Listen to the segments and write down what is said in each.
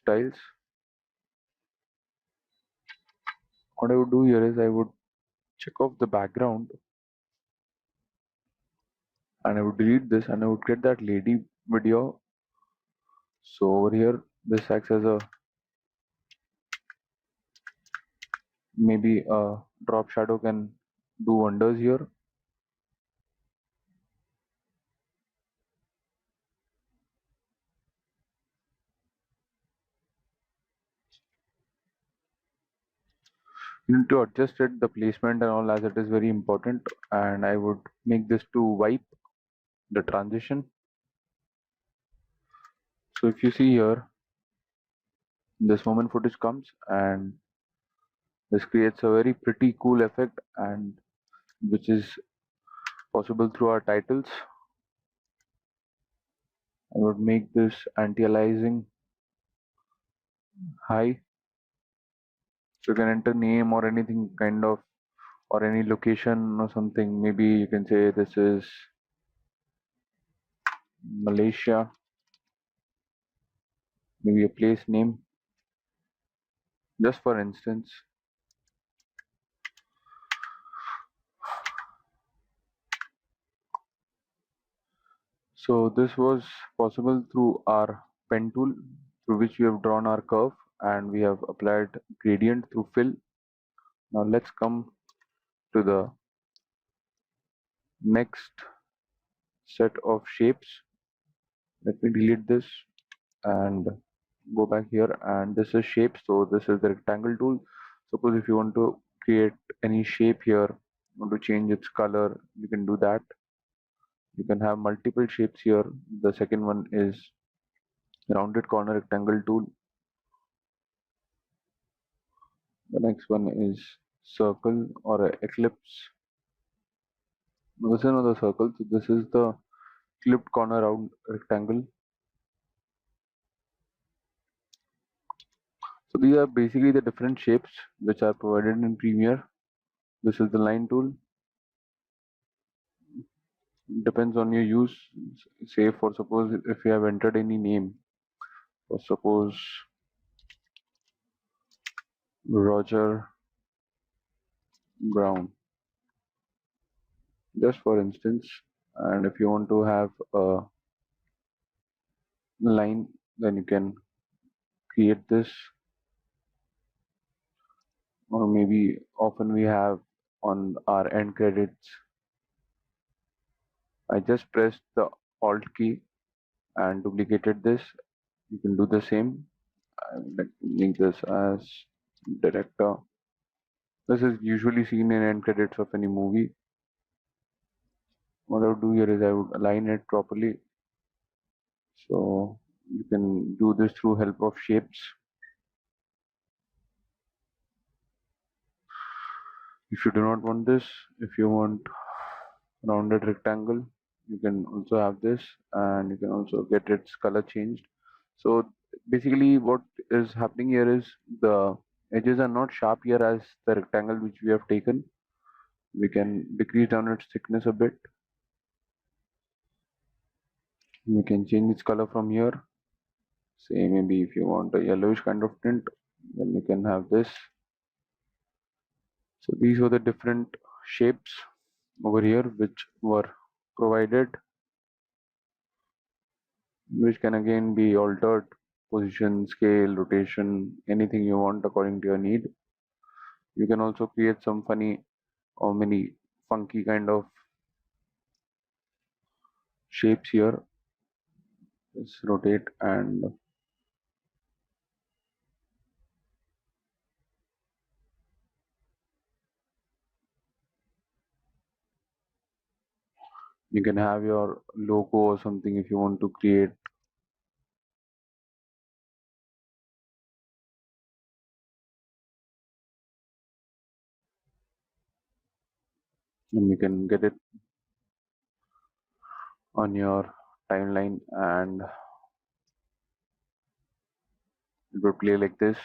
styles. What I would do here is I would check off the background and I would delete this and I would get that lady video. So over here, this acts as a maybe a drop shadow can do wonders here. You need to adjust it, the placement and all, as it is very important. And I would make this to wipe the transition. So if you see here, this moment footage comes and this creates a very pretty cool effect, and which is possible through our titles. I would make this anti-aliasing high, so you can enter name or anything kind of, or any location or something. Maybe you can say this is Malaysia, maybe a place name, just for instance. So this was possible through our pen tool, through which we have drawn our curve and we have applied gradient through fill. Now let's come to the next set of shapes. Let me delete this and go back here, and this is shape. So this is the rectangle tool. Suppose if you want to create any shape here, want to change its color, you can do that. You can have multiple shapes here. The second one is rounded corner rectangle tool. The next one is circle or a ellipse. This is another circle. So this is the clipped corner round rectangle. So these are basically the different shapes which are provided in Premiere. This is the line tool. Depends on your use. Say for suppose if you have entered any name, for suppose Roger Brown, just for instance, and if you want to have a line, then you can create this, or maybe often we have on our end credits. I just pressed the Alt key and duplicated this. You can do the same. I would like to make this as director. This is usually seen in end credits of any movie. What I would do here is I would align it properly. So you can do this through help of shapes. If you do not want this, if you want rounded rectangle, you can also have this, and you can also get its color changed. So basically what is happening here is the edges are not sharp here as the rectangle which we have taken. We can decrease down its thickness a bit. We can change its color from here. Say maybe if you want a yellowish kind of tint, then you can have this. So these were the different shapes over here which were provided, which can again be altered, position, scale, rotation, anything you want according to your need. You can also create some funny or many funky kind of shapes here. Just rotate and you can have your logo or something if you want to create. And you can get it on your timeline and it will play like this.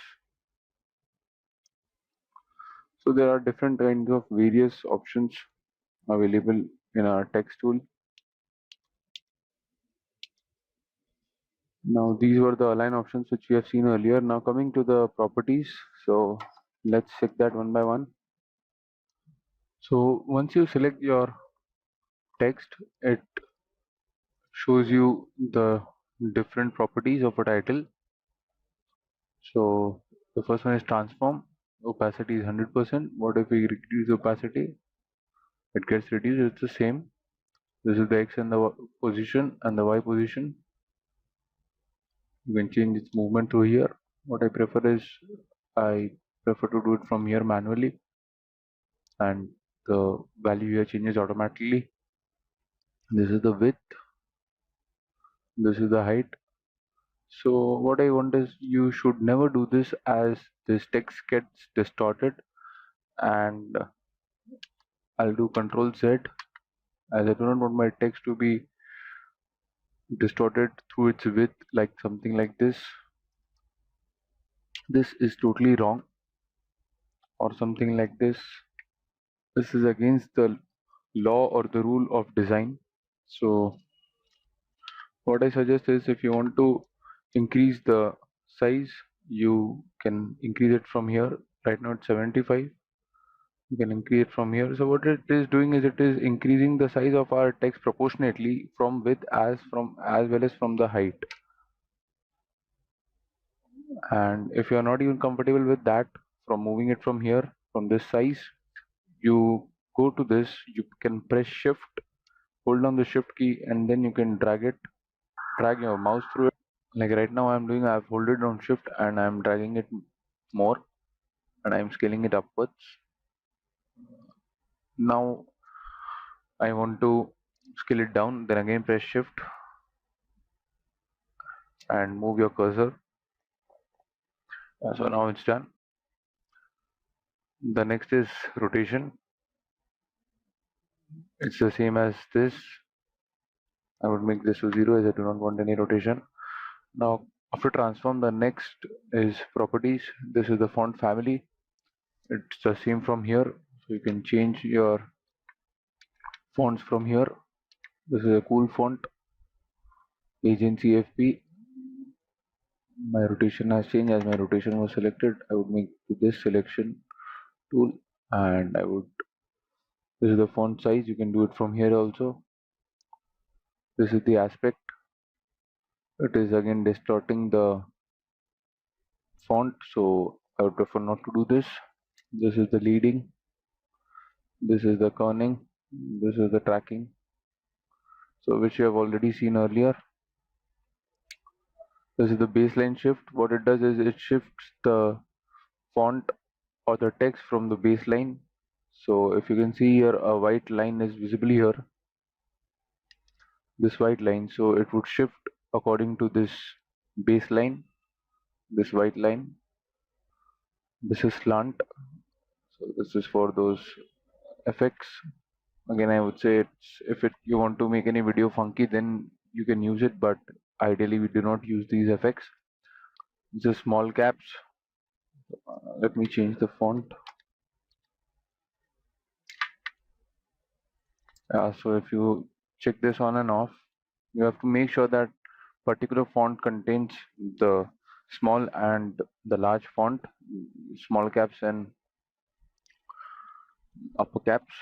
So there are different kinds of various options available in our text tool. Now these were the align options which we have seen earlier. Now coming to the properties, so let's check that one by one. So once you select your text, it shows you the different properties of a title. So the first one is transform. Opacity is 100%. What if we reduce opacity? It gets reduced. It's the same. This is the X and the position and the Y position. You can change its movement through here. What I prefer to do it from here manually, and the value here changes automatically. This is the width. This is the height. So what I want is you should never do this as this text gets distorted, and I'll do Control Z as I do not want my text to be distorted through its width like something like this. This is totally wrong, or something like this. This is against the law or the rule of design. So what I suggest is if you want to increase the size, you can increase it from here. Right now it's 75. You can increase it from here. So what it is doing is it is increasing the size of our text proportionately from width as well as from the height. And if you are not even comfortable with that, from moving it from here, from this size, you go to this, you can press shift, hold down the shift key, and then you can drag your mouse through it. Like right now I've hold it down shift and I'm dragging it more, and I'm scaling it upwards. Now I want to scale it down, then again press shift and move your cursor. So now it's done. The next is rotation. It's the same as this. I would make this to 0 as I do not want any rotation. Now after transform, the next is properties. This is the font family. It's the same from here. So you can change your fonts from here. This is a cool font, agency FP. My rotation has changed as my rotation was selected. I would make this selection tool, and this is the font size. You can do it from here also. This is the aspect. It is again distorting the font, so I would prefer not to do this. This is the leading. This is the kerning. This is the tracking. So which you have already seen earlier. This is the baseline shift. What it does is it shifts the font or the text from the baseline. So if you can see here, a white line is visible here, this white line. So it would shift according to this baseline, this white line. This is slant. So this is for those effects. Again, I would say if you want to make any video funky, then you can use it, but ideally we do not use these effects. This is small caps. Let me change the font. So if you check this on and off, you have to make sure that particular font contains the small and the large font, small caps and upper caps.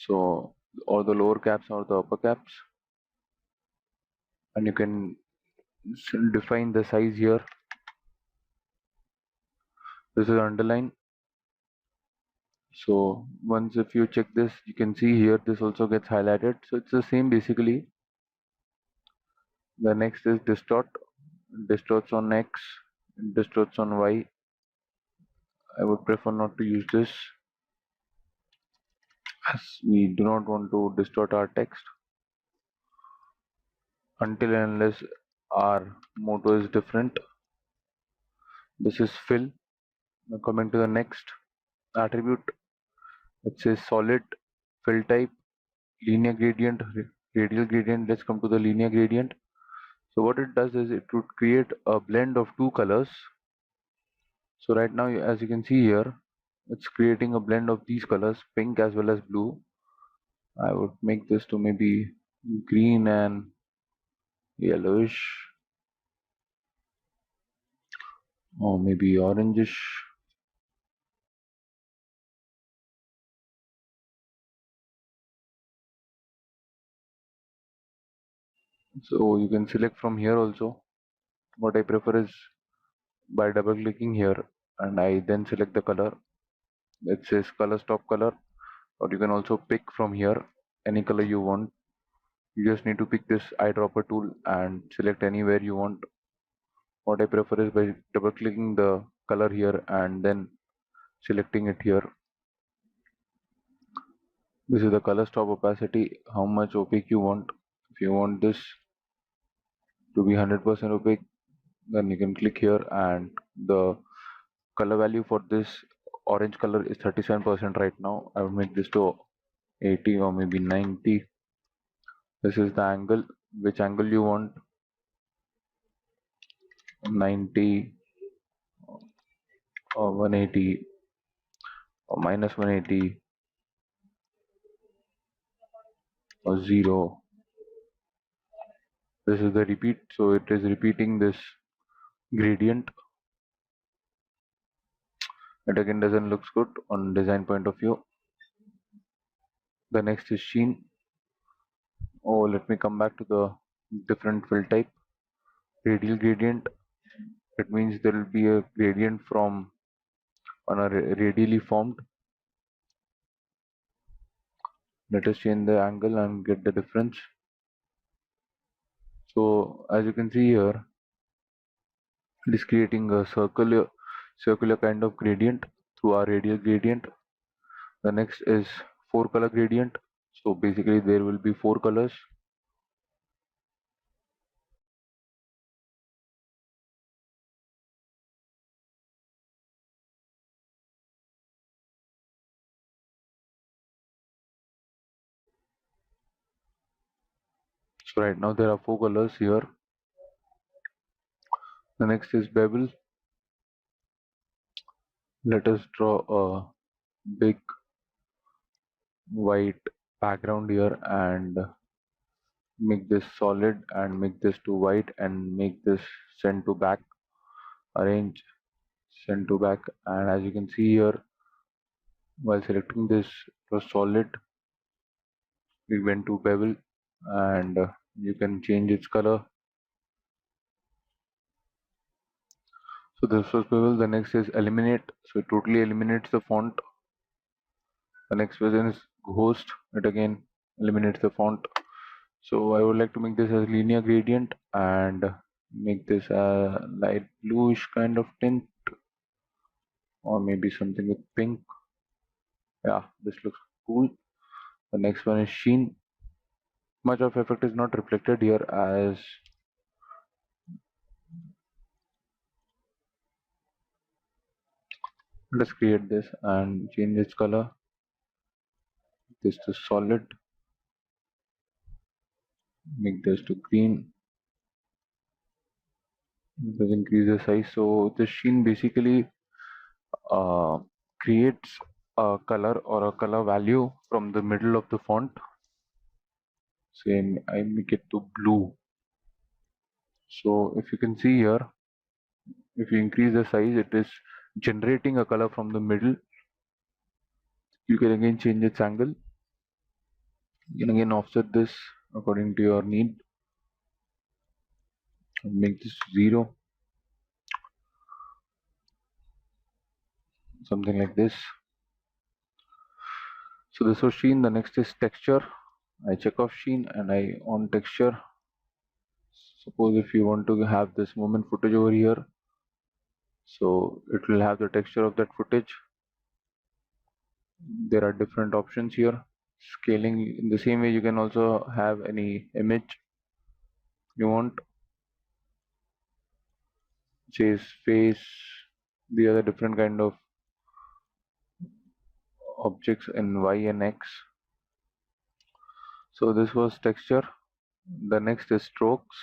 So or the lower caps or the upper caps, and you can define the size here. This is underline. So once if you check this, you can see here this also gets highlighted. So it's the same basically. The next is distort. Distorts on X, distorts on Y. I would prefer not to use this as we do not want to distort our text until and unless our motto is different. This is fill. Now coming to the next attribute, it says solid, fill type, linear gradient, radial gradient. Let's come to the linear gradient. So what it does is it would create a blend of two colors. So right now, as you can see here, it's creating a blend of these colors, pink as well as blue. I would make this to maybe green and yellowish. or maybe orangish. So you can select from here also. What I prefer is by double clicking here, and I then select the color. It says color stop color, or you can also pick from here any color you want. You just need to pick this eyedropper tool and select anywhere you want. What I prefer is by double clicking the color here and then selecting it here. This is the color stop opacity, how much opaque you want. If you want this to be 100% opaque, then you can click here, and the color value for this orange color is 37% right now. I will make this to 80 or maybe 90. This is the angle, which angle you want, 90 or 180 or minus 180 or 0. This is the repeat, so it is repeating this gradient. It again doesn't look good on design point of view. The next is sheen. Oh, let me come back to the different fill type. Radial gradient. It means there will be a gradient from on a radially formed. Let us change the angle and get the difference. So as you can see here, it is creating a circular kind of gradient through our radial gradient. The next is four color gradient. So basically there will be four colors. So right now there are four colors here. The next is bevel. Let us draw a big white background here and make this solid and make this to white and make this send to back. Arrange send to back, and as you can see here, while selecting this was solid, we went to bevel, and you can change its color. So this was bevel. The next is eliminate, so it totally eliminates the font. The next version is ghost. It again eliminates the font. So I would like to make this as linear gradient and make this a light bluish kind of tint, or maybe something with pink. Yeah, this looks cool. The next one is sheen. Much of effect is not reflected here, as let's create this and change its color. This to solid, make this to green. Let's increase the size. So the sheen basically uh, creates a color or a color value from the middle of the font. Say I make it to blue. So if you can see here, if you increase the size, it is generating a color from the middle. You can again change its angle. You can again offset this according to your need and make this 0, something like this. So this was sheen. The next is texture. I check off sheen and I on texture. Suppose if you want to have this movement footage over here, so it will have the texture of that footage. There are different options here. Scaling in the same way, you can also have any image you want, says face, the other different kind of objects in Y and X. So this was texture. The next is strokes.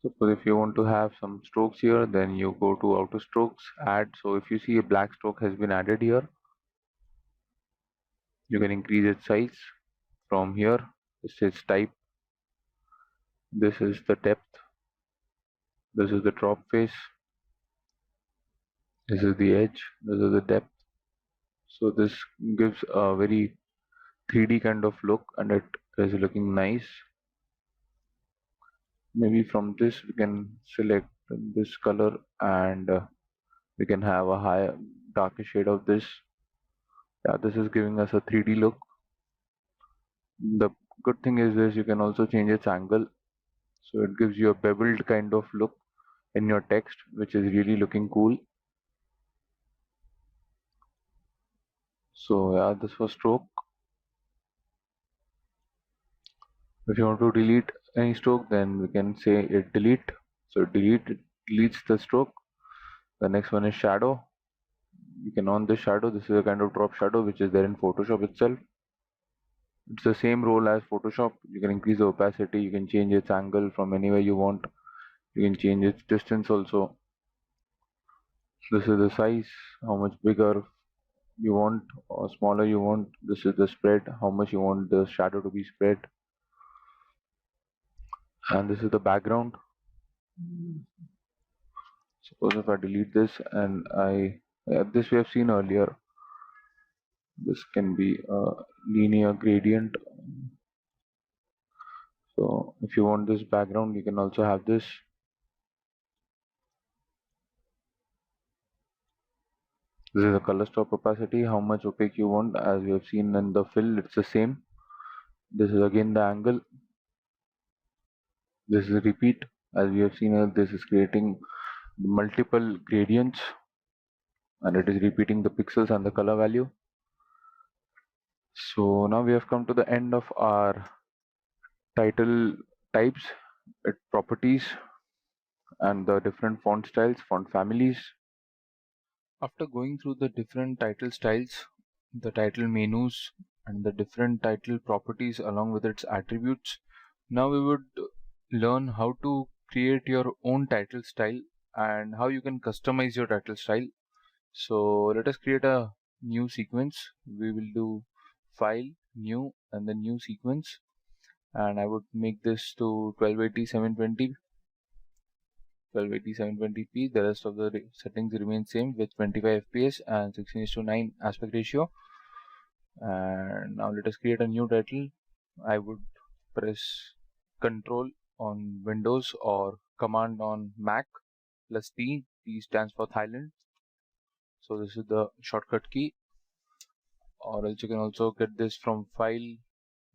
Suppose if you want to have some strokes here, then you go to auto strokes, add. So if you see a black stroke has been added here, you can increase its size from here. This is type. This is the depth. This is the drop face. This is the edge. This is the depth. So this gives a very 3D kind of look, and it is looking nice. Maybe from this we can select this color, and we can have a higher darker shade of this. Yeah, this is giving us a 3D look. The good thing is this, you can also change its angle, so it gives you a beveled kind of look in your text, which is really looking cool. So yeah, this was stroke. If you want to delete any stroke, then we can say it delete. So it deletes the stroke. The next one is shadow. You can on this shadow. This is a kind of drop shadow which is there in Photoshop itself. It's the same role as Photoshop. You can increase the opacity. You can change its angle from anywhere you want. You can change its distance also. This is the size, how much bigger you want or smaller you want. This is the spread, how much you want the shadow to be spread. And this is the background. Suppose if I delete this and this we have seen earlier. This can be a linear gradient. So if you want this background, you can also have this. This is the color stop opacity, how much opaque you want. As we have seen in the fill, it's the same. This is again the angle. This is a repeat. As we have seen, this is creating multiple gradients, and it is repeating the pixels and the color value. So now we have come to the end of our title types, properties, and the different font styles, font families. After going through the different title styles, the title menus, and the different title properties along with its attributes, now we would learn how to create your own title style and how you can customize your title style. So let us create a new sequence. We will do file, new, and then new sequence. And I would make this to 1280 720 1280 720p. The rest of the settings remain same with 25 fps and 16:9 aspect ratio. And now let us create a new title. I would press Control on Windows or Command on Mac plus T. T stands for Thailand. So this is the shortcut key. Or else you can also get this from File,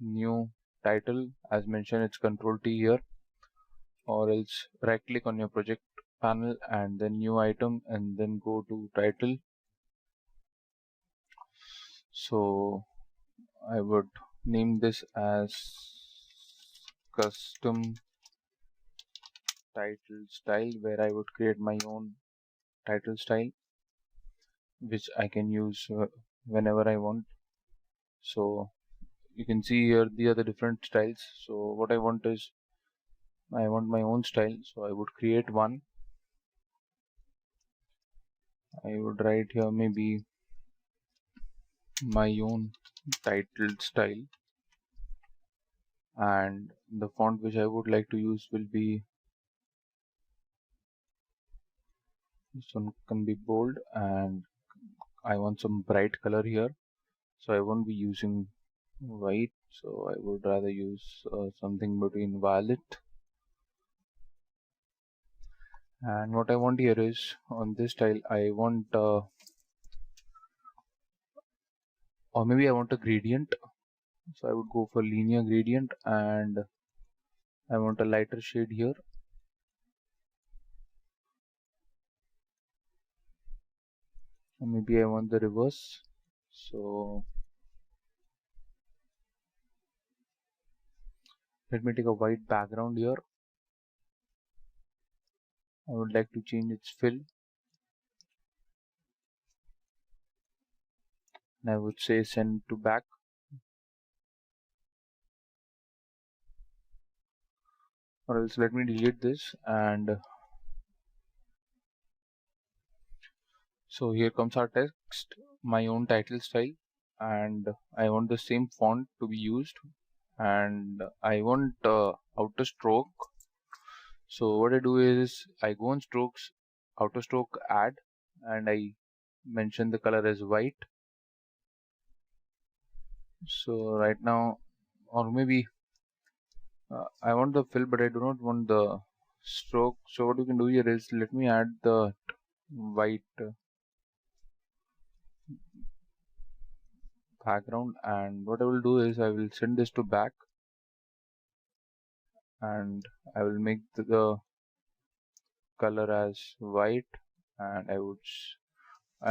New, Title. As mentioned, it's Control T here. Or else right click on your project panel and then New Item and then go to Title. So I would name this as Custom Title Style, where I would create my own title style which I can use whenever I want. So you can see here the other different styles. So what I want is I want my own style, so I would create one. I would write here maybe my own title style, and the font which I would like to use will be, this one can be bold, and I want some bright color here, so I won't be using white, so I would rather use something between violet. And what I want here is on this style I want or maybe I want a gradient, so I would go for linear gradient, and I want a lighter shade here. Or maybe I want the reverse, so let me take a white background here. I would like to change its fill, and I would say send to back. Or else let me delete this, and so here comes our text, my own title style, and I want the same font to be used, and I want outer stroke So what I do is I go on strokes, auto stroke add, and I mention the color as white. So right now, or maybe I want the fill, but I do not want the stroke. So what you can do here is let me add the white background, and what I will do is I will send this to back, and I will make the color as white, and I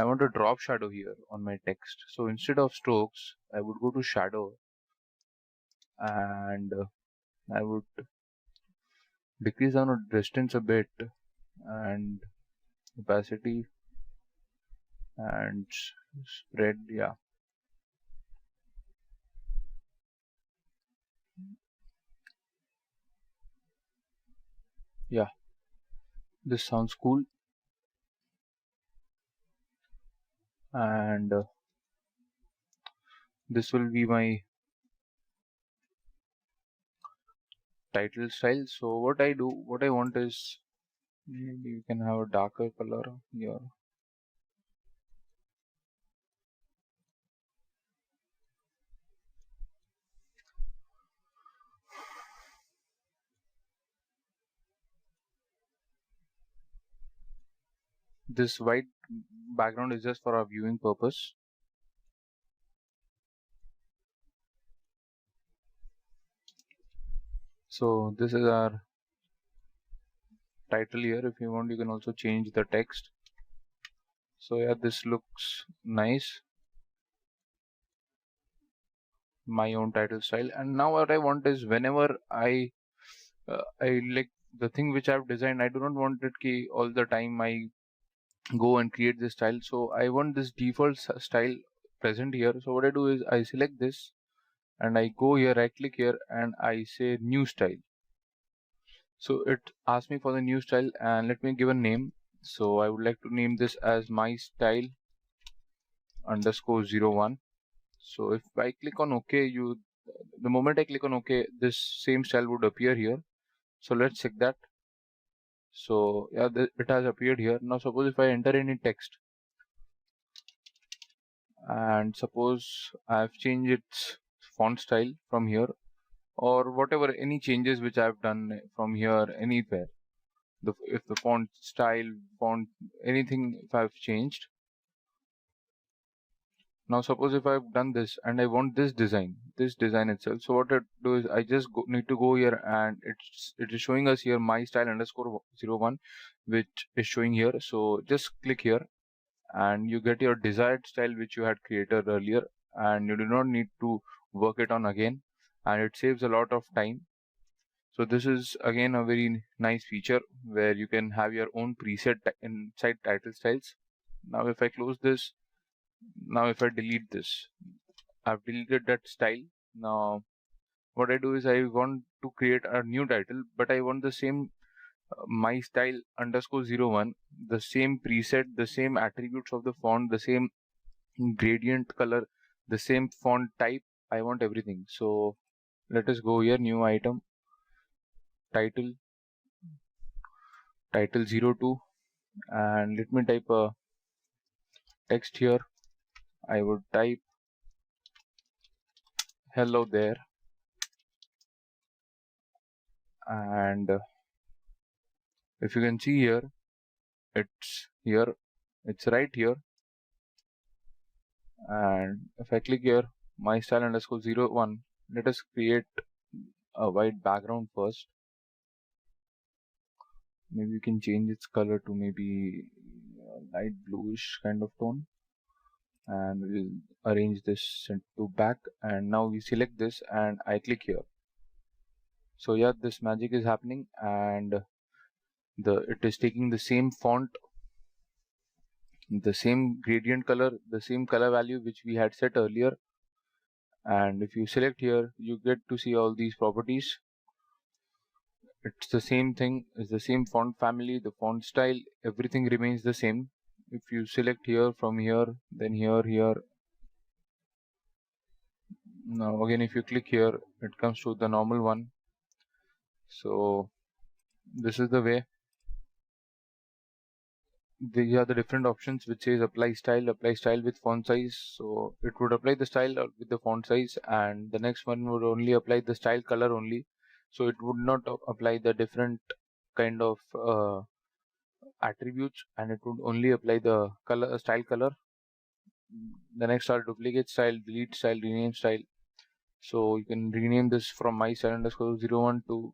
want a drop shadow here on my text. So instead of strokes, I would go to shadow, and I would decrease down the distance a bit, and opacity, and spread. Yeah, this sounds cool. And this will be my title style. So what I want is maybe you can have a darker color here. This white background is just for our viewing purpose. So this is our title here. If you want, you can also change the text. So yeah, this looks nice. My own title style. And now what I want is whenever I like the thing which I've designed, I do not want it ki all the time I go and create this style. So I want this default style present here. So what I do is I select this and I go here, I click here and I say new style. So it asks me for the new style, and let me give a name. So I would like to name this as my style underscore 01. So if I click on OK, the moment I click on OK, this same style would appear here. So let's check that. So yeah, it has appeared here. Now suppose if I enter any text, and suppose I've changed its font style from here, or whatever, any changes which I've done from here anywhere, if the font style, font, anything, if I've changed. Now suppose if I've done this and I want this design itself. So what I do is I just need to go here, and it is showing us here my style underscore 01, which is showing here. So just click here and you get your desired style which you had created earlier, and you do not need to work it on again, and it saves a lot of time. So this is again a very nice feature where you can have your own preset inside title styles. Now if I close this, now if I delete this, I've deleted that style. Now what I do is I want to create a new title, but I want the same my style underscore 01, the same preset, the same attributes of the font, the same gradient color, the same font type. I want everything. So let us go here, new item, title, title 02, and let me type a text here. I would type hello there, and if you can see here, it's here, it's right here. And if I click here, my style underscore 01, let us create a white background first. Maybe you can change its color to maybe light bluish kind of tone, and we'll arrange this to back. And now we select this and I click here. So yeah, this magic is happening, and it is taking the same font, the same gradient color, the same color value which we had set earlier. And if you select here, you get to see all these properties. It's the same thing, it's the same font family, the font style, everything remains the same. If you select here, from here, then here, now again if you click here, it comes to the normal one. So this is the way. These are the different options which says apply style with font size. So it would apply the style with the font size, and the next one would only apply the style color only. So it would not apply the different kind of attributes, and it would only apply the color style color. The next are duplicate style, delete style, rename style. So you can rename this from my style underscore 01 to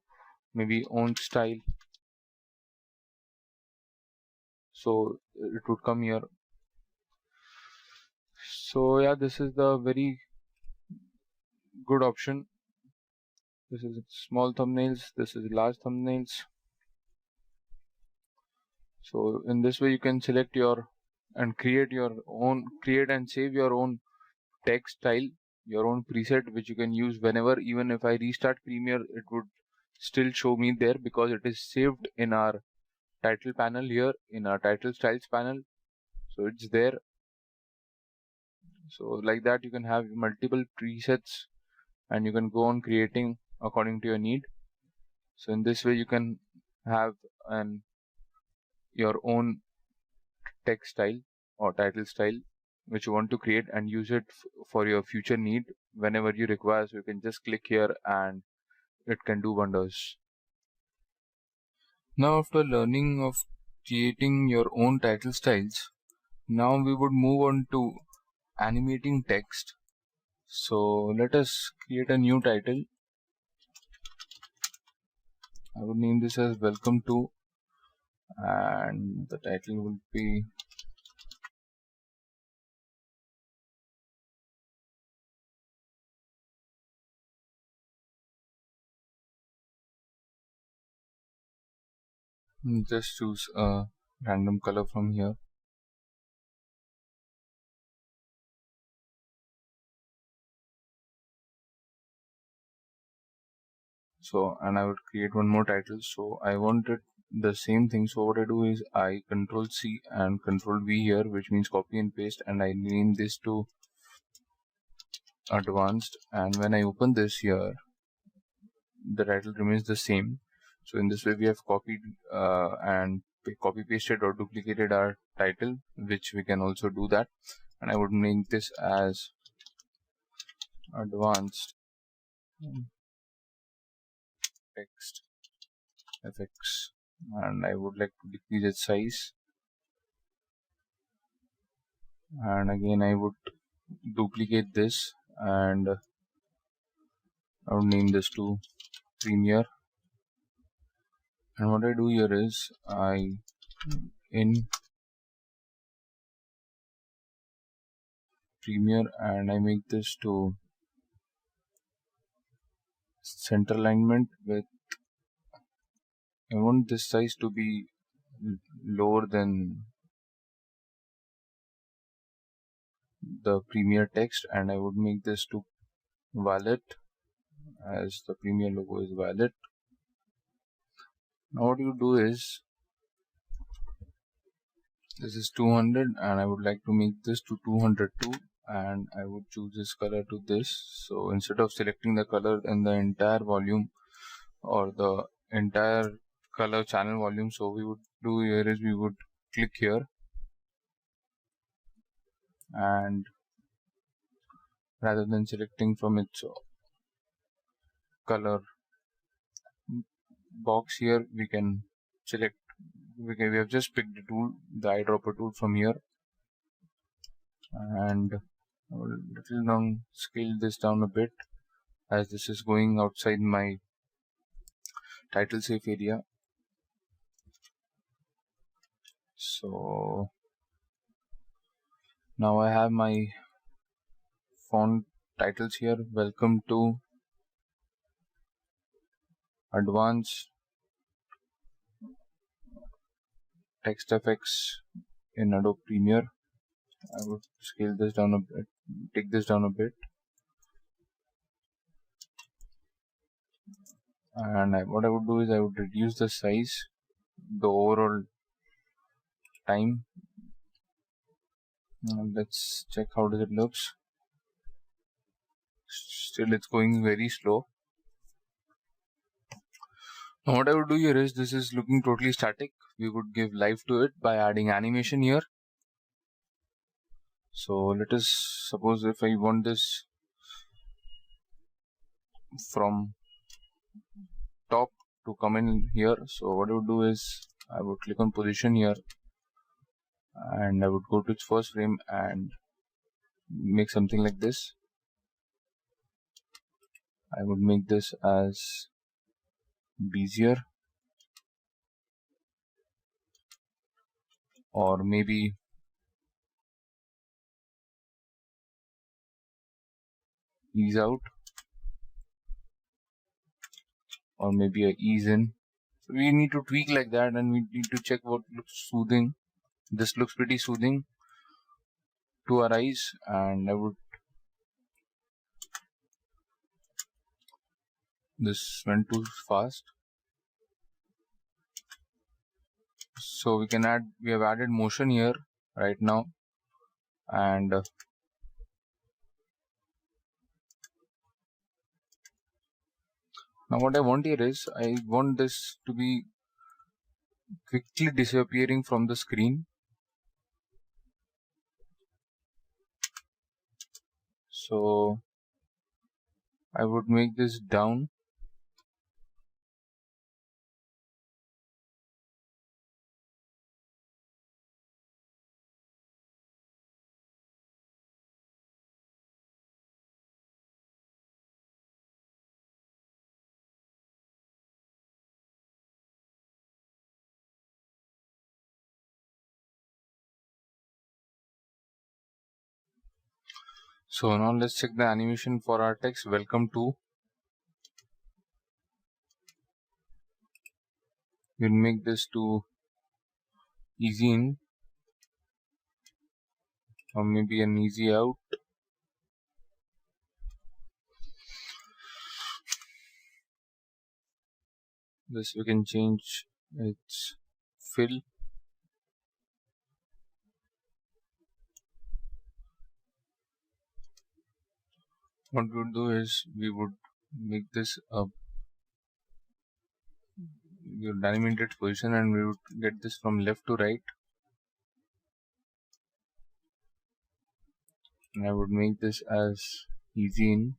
maybe own style. So it would come here. So yeah, this is the very good option. This is small thumbnails, this is large thumbnails. So in this way you can select your and create and save your own text style, your own preset, which you can use whenever. Even if I restart Premiere, it would still show me there because it is saved in our title panel here, in our title styles panel. So it's there. So like that you can have multiple presets and you can go on creating according to your need. So in this way you can have your own text style or title style which you want to create and use it for your future need whenever you require. So you can just click here and it can do wonders. Now after learning of creating your own title styles, now we would move on to animating text. So let us create a new title. I would name this as welcome to, and the title will be just choose a random color from here. So and I would create one more title. So I wanted the same thing. So what I do is I control C and control V here, which means copy and paste, and I name this to advanced. And when I open this here, the title remains the same. So in this way we have copied and copy pasted or duplicated our title, which we can also do that. And I would name this as advanced text effects, and I would like to decrease its size, and again I would duplicate this and I would name this to Premiere. And what I do here is I in Premiere and I make this to center alignment with, I want this size to be lower than the Premiere text, and I would make this to valid as the Premiere logo is valid. Now what you do is, this is 200 and I would like to make this to 202, and I would choose this color to this. So instead of selecting the color in the entire volume or the entire color channel volume, so we would do here is we would click here and rather than selecting from its color box here, we can select, we have just picked the tool, the eyedropper tool from here, and I will little down scale this down a bit as this is going outside my title safe area. So now I have my font titles here, welcome to advanced text effects in Adobe Premiere. I would scale this down a bit, take this down a bit, and what I would do is I would reduce the size, the overall time. Now let's check how does it looks. Still it's going very slow. Now what I would do here is, this is looking totally static. We would give life to it by adding animation here. So let us suppose if I want this from top to come in here. So what I would do is, I would click on position here and I would go to its first frame and make something like this. I would make this as Bezier, or maybe ease out, or maybe a ease in. So we need to tweak like that, and we need to check what looks soothing. This looks pretty soothing to our eyes, and I would, this went too fast. So we can add, we have added motion here right now, and now what I want here is, I want this to be quickly disappearing from the screen. So I would make this down. So now let's check the animation for our text, welcome to. We'll make this to easy in, or maybe an easy out. This we can change its fill. What we would do is, we would make this a animated position, and we would get this from left to right, and I would make this as easy in.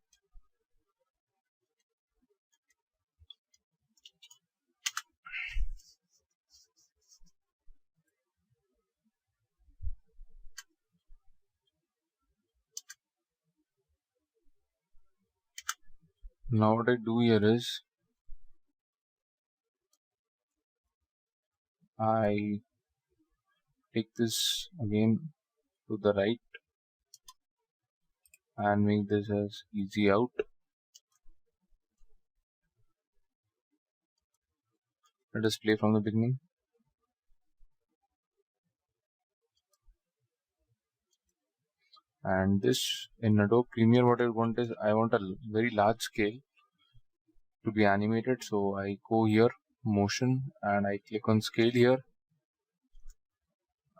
Now what I do here is, I take this again to the right and make this as easy out. Let us play from the beginning. And this, in Adobe Premiere, what I want is, I want a very large scale to be animated. So I go here, motion, and I click on scale here,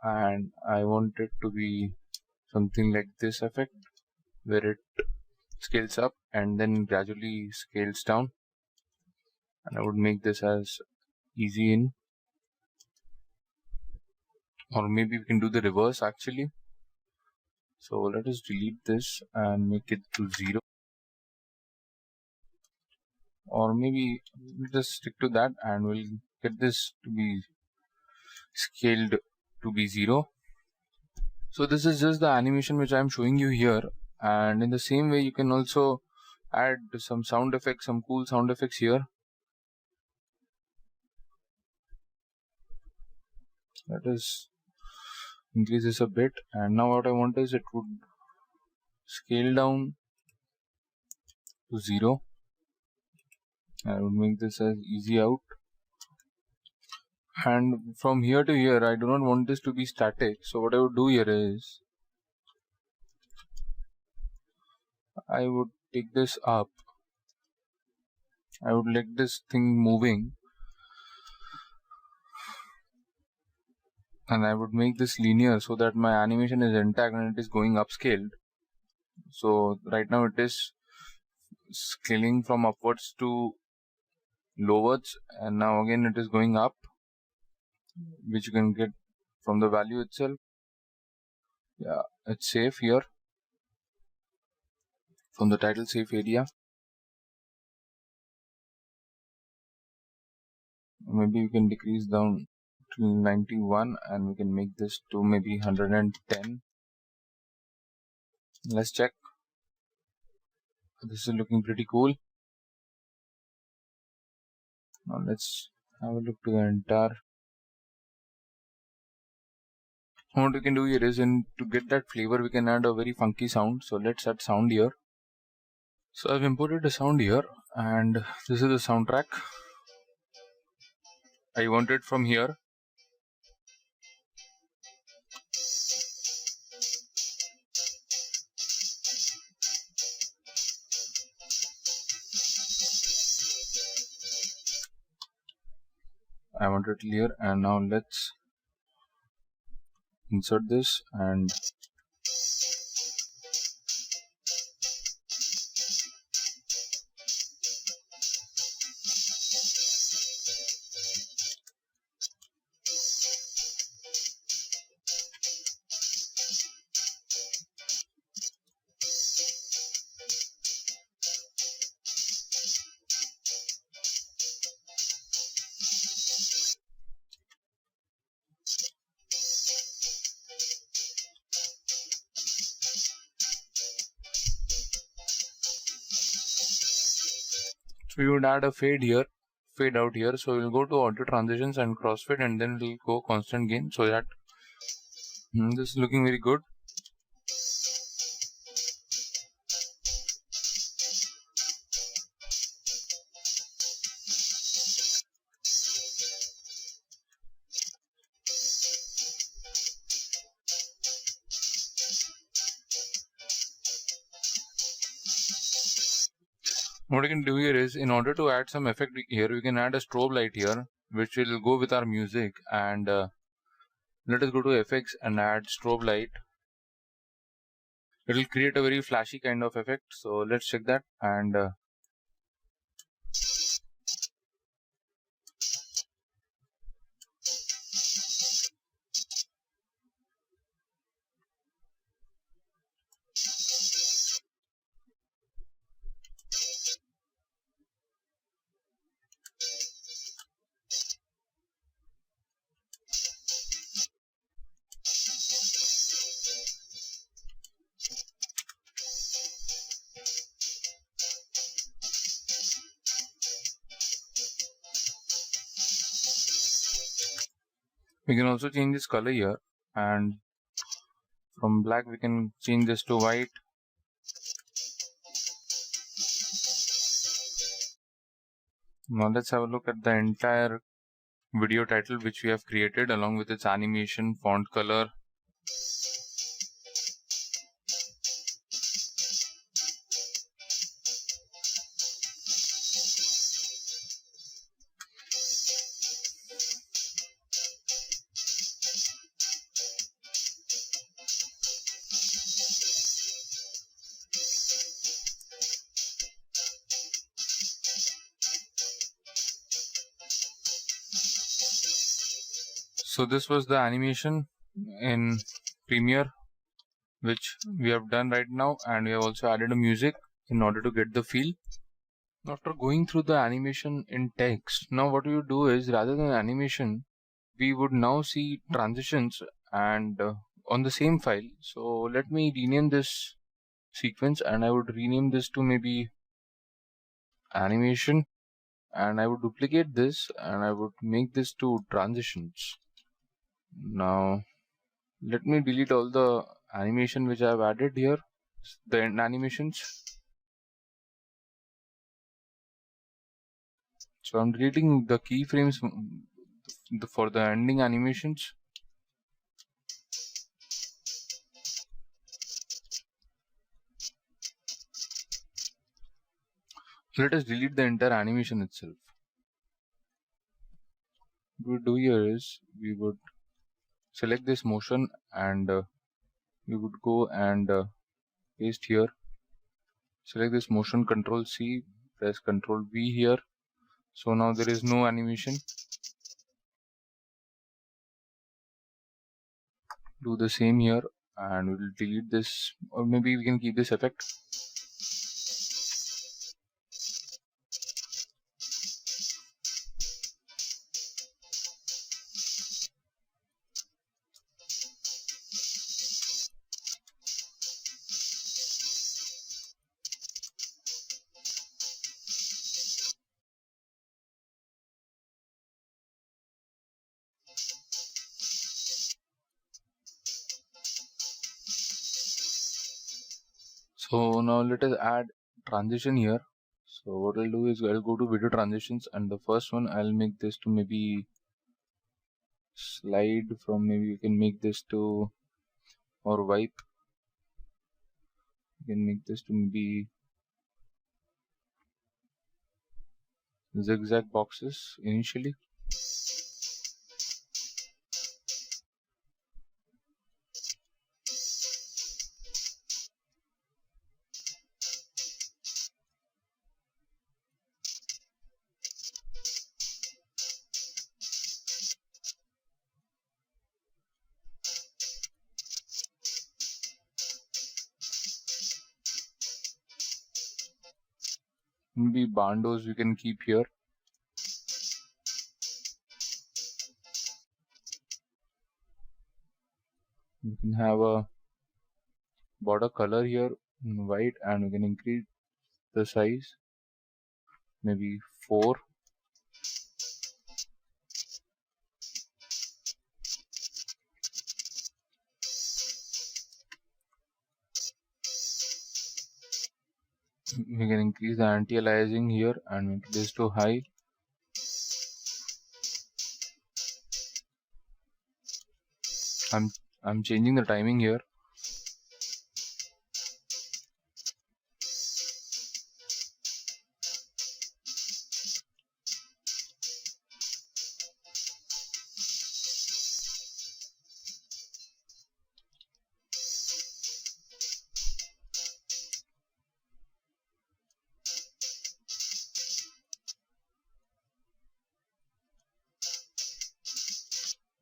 and I want it to be something like this effect, where it scales up and then gradually scales down. And I would make this as easy in, or maybe we can do the reverse actually. So let us delete this and make it to 0, or maybe we'll just stick to that, and we'll get this to be scaled to be 0. So this is just the animation which I am showing you here, and in the same way you can also add some sound effects, some cool sound effects here. Let us increase this a bit, and now what I want is, it would scale down to 0. I would make this as easy out, and from here to here I do not want this to be static. So what I would do here is, I would take this up, I would let this thing moving, and I would make this linear so that my animation is intact and it is going upscaled. So right now it is scaling from upwards to lowards, and now again it is going up, which you can get from the value itself. Yeah, it's safe here from the title safe area. Maybe you can decrease down to 91 and we can make this to maybe 110. Let's check. This is looking pretty cool. Now let's have a look to the entire. What we can do here is, to get that flavor we can add a very funky sound. So let's add sound here. So I've imported a sound here, and this is the soundtrack. I want it from here. I want it here, and now let's insert this, and so we would add a fade here, fade out here. So we'll go to auto transitions and crossfade, and then we'll go constant gain, so that this is looking very good. What I can do here is, in order to add some effect here, we can add a strobe light here, which will go with our music. And let us go to effects and add strobe light. It will create a very flashy kind of effect. So let's check that, and we can also change this color here, and from black we can change this to white. Now let's have a look at the entire video title which we have created, along with its animation, font color. So this was the animation in Premiere which we have done right now, and we have also added a music in order to get the feel. After going through the animation in text, now what we would do is, rather than animation, we would now see transitions, and on the same file. So let me rename this sequence, and I would rename this to maybe animation, and I would duplicate this and I would make this to transitions. Now let me delete all the animation which I have added here, the end animations. So I'm deleting the keyframes for the ending animations. Let us delete the entire animation itself. What we would do here is, we would select this motion, and we would go and paste here. Select this motion, Control C, press Control V here, So now there is no animation. Do the same here, and we'll delete this, or maybe we can keep this effect. So now let us add transition here. So what I'll do is I'll go to video transitions, and the first one I'll make this to maybe slide from, maybe we can make this to, or wipe. We can make this to maybe zigzag boxes initially. Maybe bandos we can keep here. We can have a border color here in white, and we can increase the size, maybe 4. We can increase the anti-aliasing here and make this to high. I'm changing the timing here.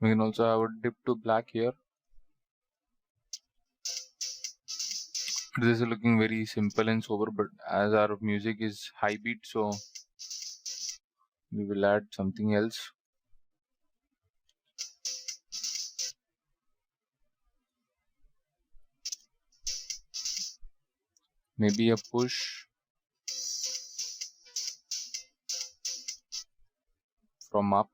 We can also have a dip to black here. This is looking very simple and sober, but as our music is high beat, so we will add something else. Maybe a push from up.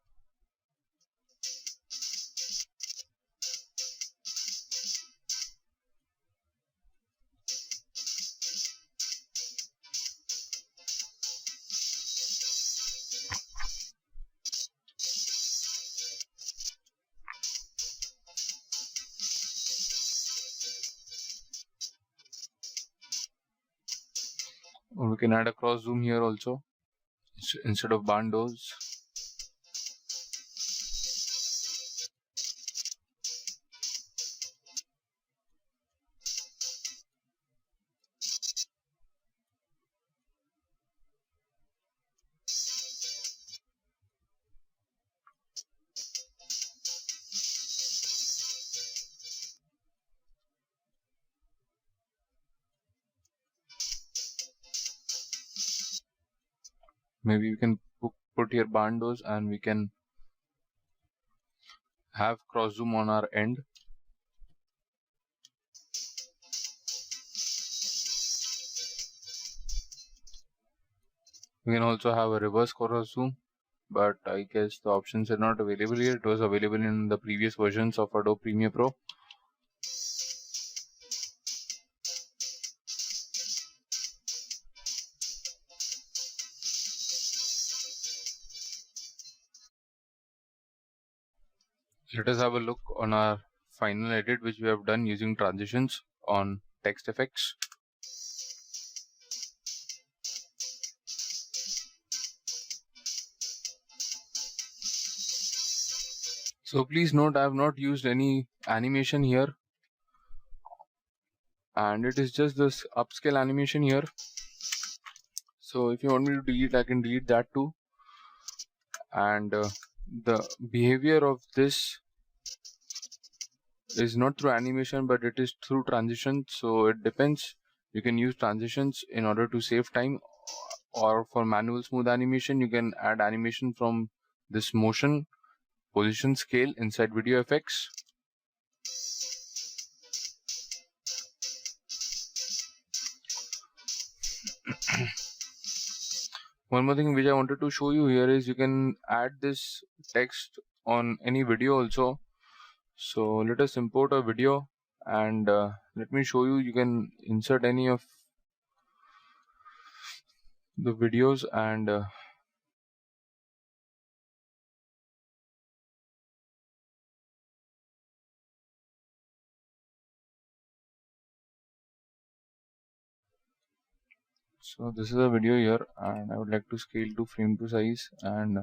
Or we can add a cross zoom here also instead of bandos. Maybe we can put here bandos, and we can have cross zoom on our end. We can also have a reverse cross zoom, but I guess the options are not available here. It was available in the previous versions of Adobe Premiere Pro. Let us have a look on our final edit, which we have done using transitions on text effects. So please note, I have not used any animation here, and it is just this upscale animation here. So if you want me to delete, I can delete that too. and the behavior of this is not through animation, but it is through transitions. So it depends. You can use transitions in order to save time, or for manual smooth animation you can add animation from this motion position scale inside video effects. One more thing which I wanted to show you here is you can add this text on any video also. So let us import a video, and let me show you. You can insert any of the videos, and so this is a video here, and I would like to scale to frame to size, and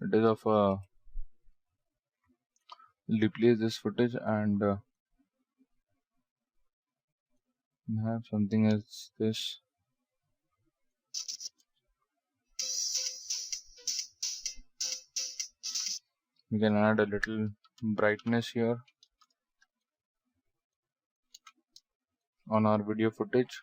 it is of a replace this footage, and have something as this. We can add a little brightness here on our video footage.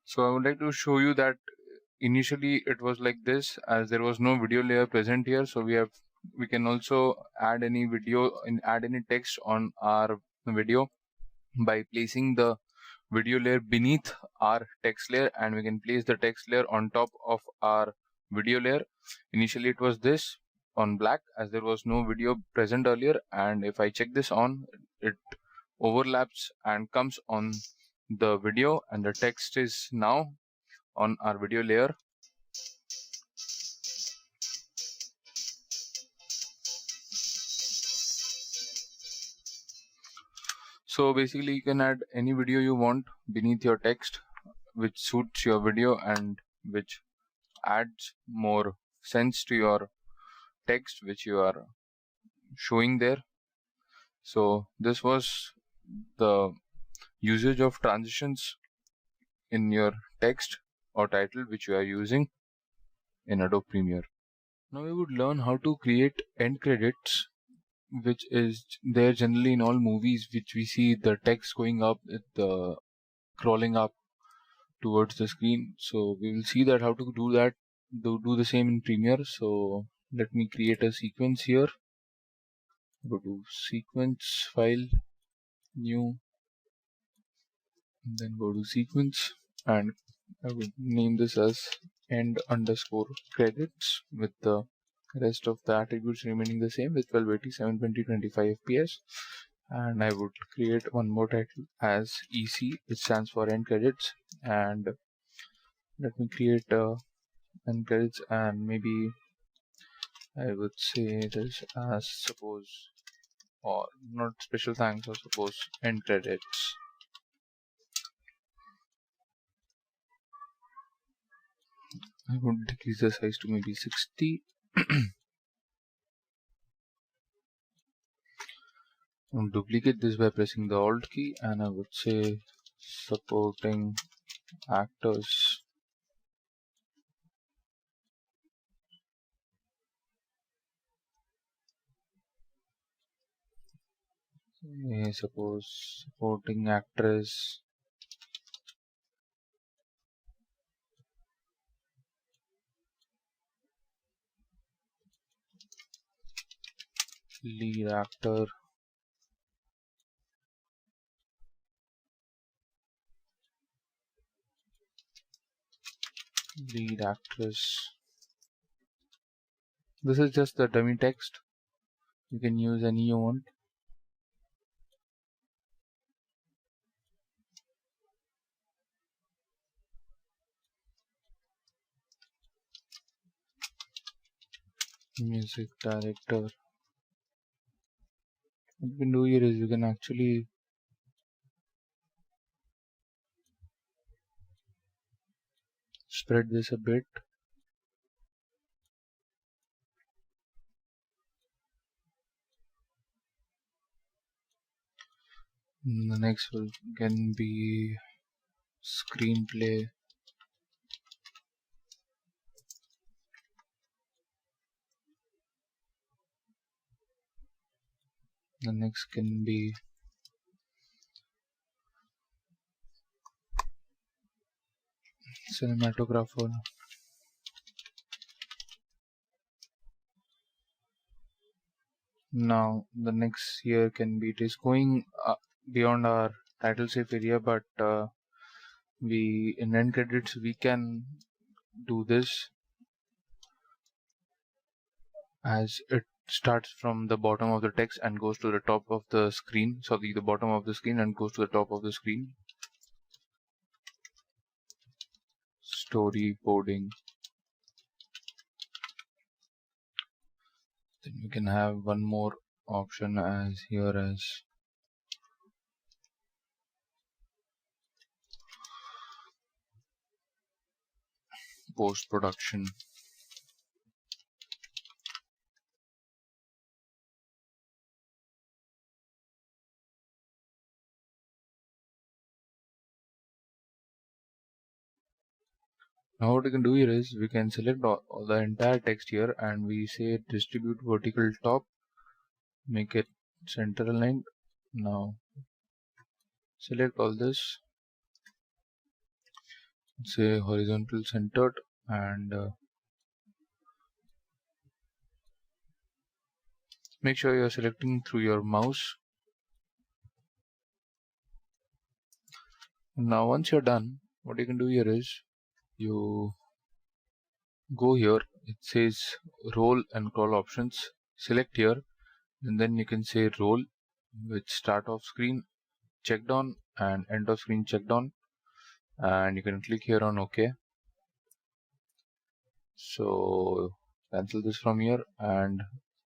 So I would like to show you that initially it was like this, as there was no video layer present here. So we can also add any video and add any text on our video by placing the video layer beneath our text layer, and we can place the text layer on top of our video layer. Initially it was this on black, as there was no video present earlier, and if I check this on, it overlaps and comes on the video, and the text is now on our video layer. So basically you can add any video you want beneath your text which suits your video and which adds more sense to your text which you are showing there. So this was the usage of transitions in your text or title which you are using in Adobe Premiere. Now we would learn how to create end credits, which is there generally in all movies, which we see the text going up, the crawling up towards the screen. So we will see that how to do that, do the same in Premiere. So let me create a sequence here. Go to sequence, file, new, then go to sequence, and I will name this as end underscore credits with the rest of the attributes remaining the same with 1280, 720, 25 fps. And I would create one more title as EC, which stands for end credits, and let me create end credits, and maybe I would say this as suppose, or not special thanks, or suppose end credits. I would decrease the size to maybe 60. I'll duplicate this by pressing the Alt key, and I would say supporting actors. Suppose supporting actress. Lead actor. Lead actress. This is just the dummy text. You can use any you want. Music director. What you can do here is you can actually spread this a bit. The next will can be screenplay. The next can be cinematographer. Now the next here can be, it is going beyond our title safe area, but we in end credits we can do this as it starts from the bottom of the text and goes to the top of the screen. So the bottom of the screen and goes to the top of the screen. Storyboarding. Then you can have one more option as here as post-production. Now what we can do here is we can select all the entire text here and we say distribute vertical top, make it center aligned. Now select all this, say horizontal centered, and make sure you are selecting through your mouse. Now once you're done, what you can do here is you go here, it says roll and crawl options, select here, and then you can say roll with start of screen checked on and end of screen checked on, and you can click here on OK. So cancel this from here, and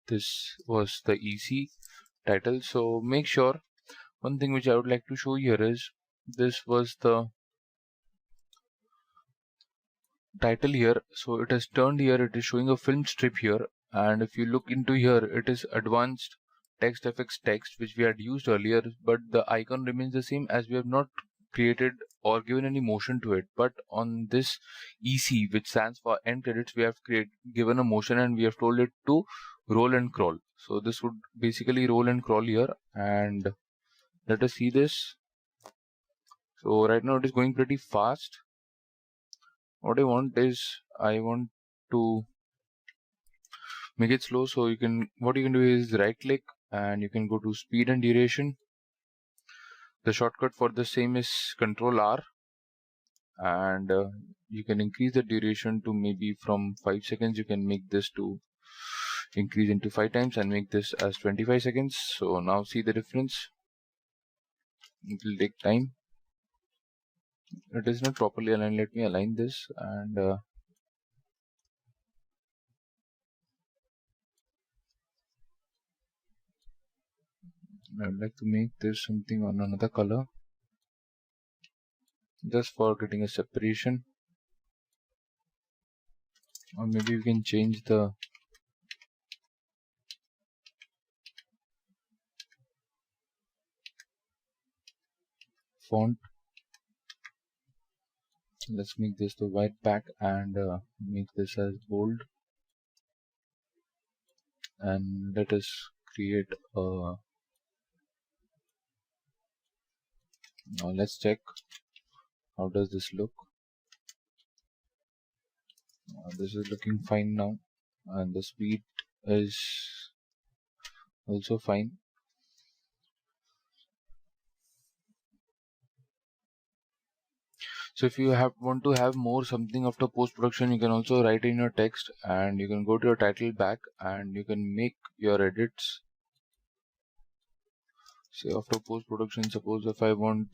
this was the easy title. So make sure, one thing which I would like to show here is this was the title here. So it has turned here, it is showing a film strip here, and if you look into here, it is advanced text effects text which we had used earlier, but the icon remains the same as we have not created or given any motion to it. But on this EC, which stands for end credits, we have given a motion and we have told it to roll and crawl. So this would basically roll and crawl here, and let us see this. So right now it is going pretty fast. What I want is I want to make it slow, so you can, what you can do is right click and you can go to speed and duration. The shortcut for the same is Control R, and you can increase the duration to maybe from 5 seconds. You can make this to increase into 5 times and make this as 25 seconds. So now see the difference. It will take time. It is not properly aligned. Let me align this, and I would like to make this something on another color just for getting a separation, or maybe we can change the font. Let's make this the white back and make this as bold, and let us create a, now let's check how does this look. This is looking fine now, and the speed is also fine. So if you want to have more something after post-production, you can also write in your text and you can go to your title back and you can make your edits. Say after post-production, suppose if I want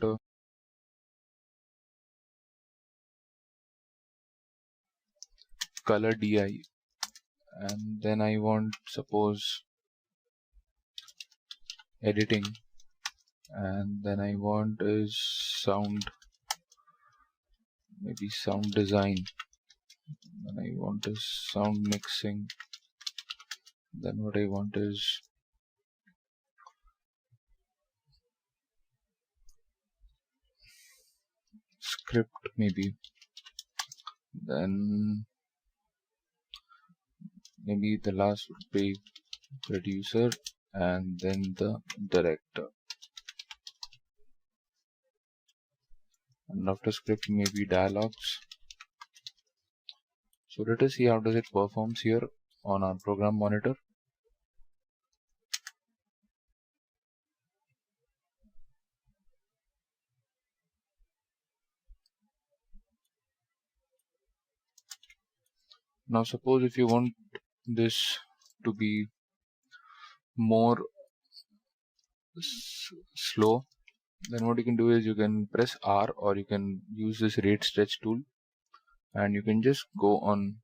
color DI, and then I want suppose editing, and then I want is sound, maybe sound design. Then I want is sound mixing. Then what I want is script maybe. Then maybe the last would be producer and then the director. And after script maybe dialogues. So let us see how does it performs here on our program monitor. Now suppose if you want this to be more slow, then what you can do is you can press R or you can use this rate stretch tool and you can just go on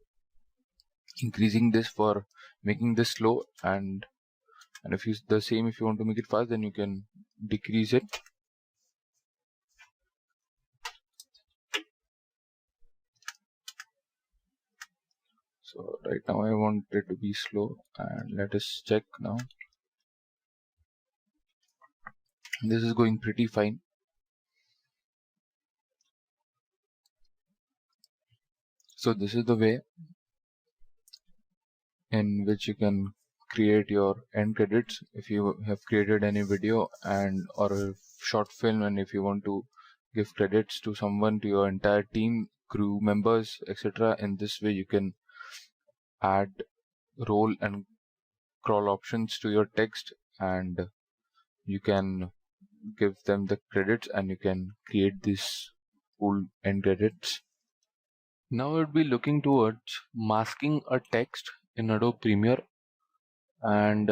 increasing this for making this slow, and if you the same if you want to make it fast, then you can decrease it. So right now I want it to be slow, and let us check now. This is going pretty fine. So this is the way in which you can create your end credits if you have created any video and or a short film, and if you want to give credits to someone, to your entire team, crew members, etc. In this way you can add roll and crawl options to your text, and you can give them the credits and you can create this cool end credits. Now I would be looking towards masking a text in Adobe Premiere and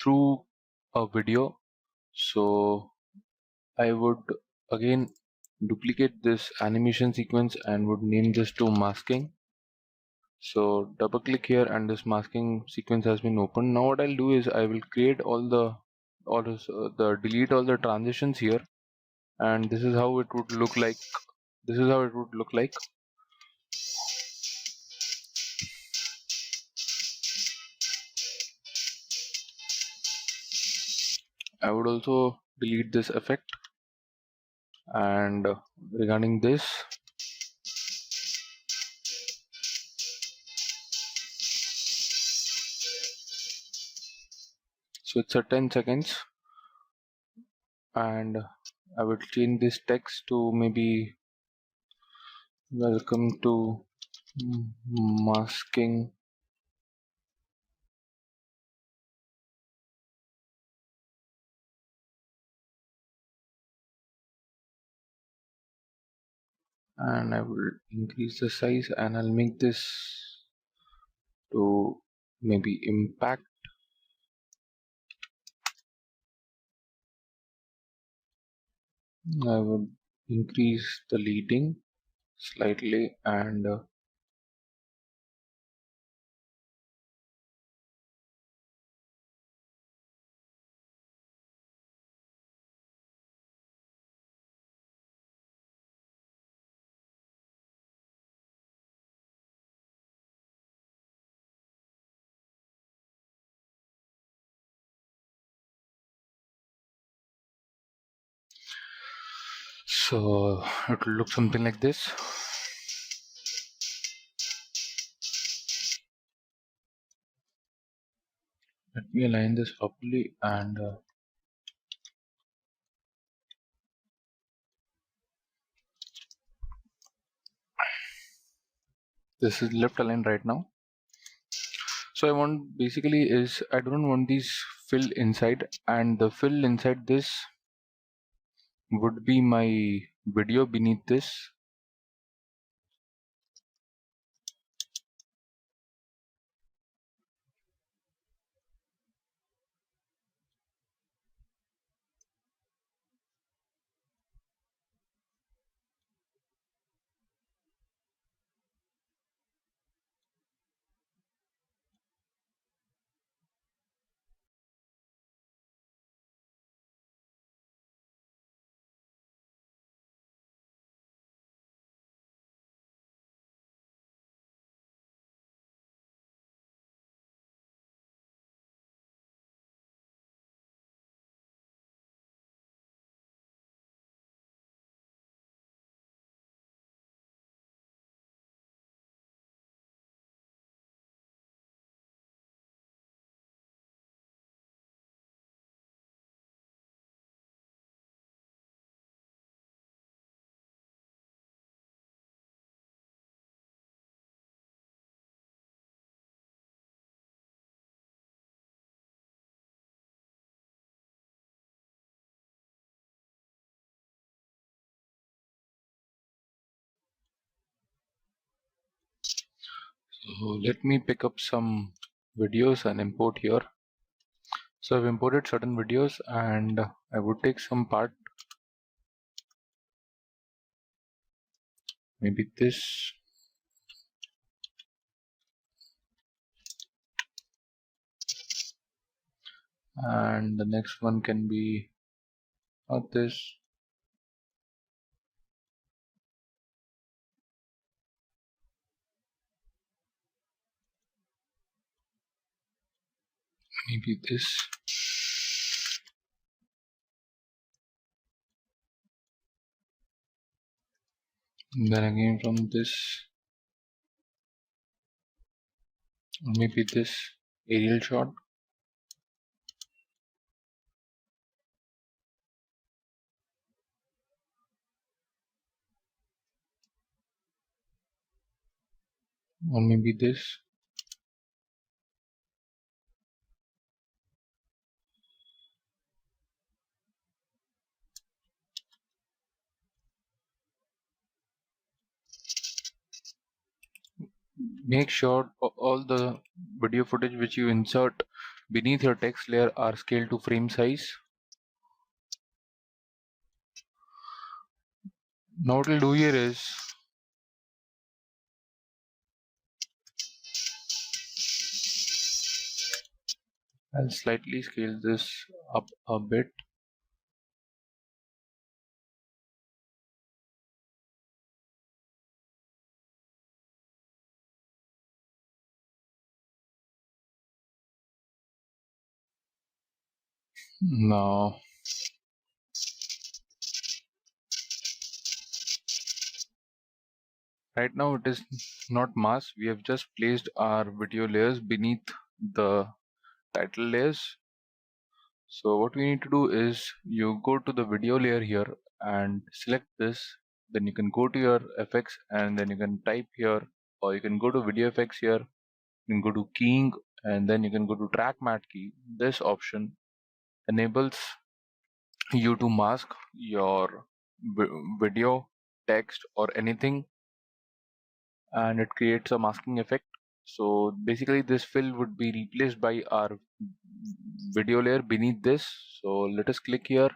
through a video. So I would again duplicate this animation sequence and would name this to masking. So double click here and this masking sequence has been opened. Now what I'll do is I will create the delete all the transitions here, and this is how it would look like. This is how it would look like. I would also delete this effect, and regarding this, so it's a 10 seconds, and I would change this text to maybe welcome to masking and I will increase the size and I'll make this to maybe impact. I would increase the leading slightly and so it will look something like this. Let me align this properly, and this is left aligned right now. So I want basically is I don't want these fill inside, and the fill inside this would be my video beneath this. So let me pick up some videos and import here. So I've imported certain videos and I would take some part, maybe this, and the next one can be not this, maybe this. And then again from this, or maybe this aerial shot. Or maybe this. Make sure all the video footage which you insert beneath your text layer are scaled to frame size. Now what we'll do here is I'll slightly scale this up a bit. Now right now it is not masked. We have just placed our video layers beneath the title layers. So what we need to do is you go to the video layer here and select this. Then you can go to your effects and then you can type here, or you can go to video effects here. You can go to keying and then you can go to track matte key. This option enables you to mask your video, text, or anything, and it creates a masking effect. So basically this fill would be replaced by our video layer beneath this. So let us click here,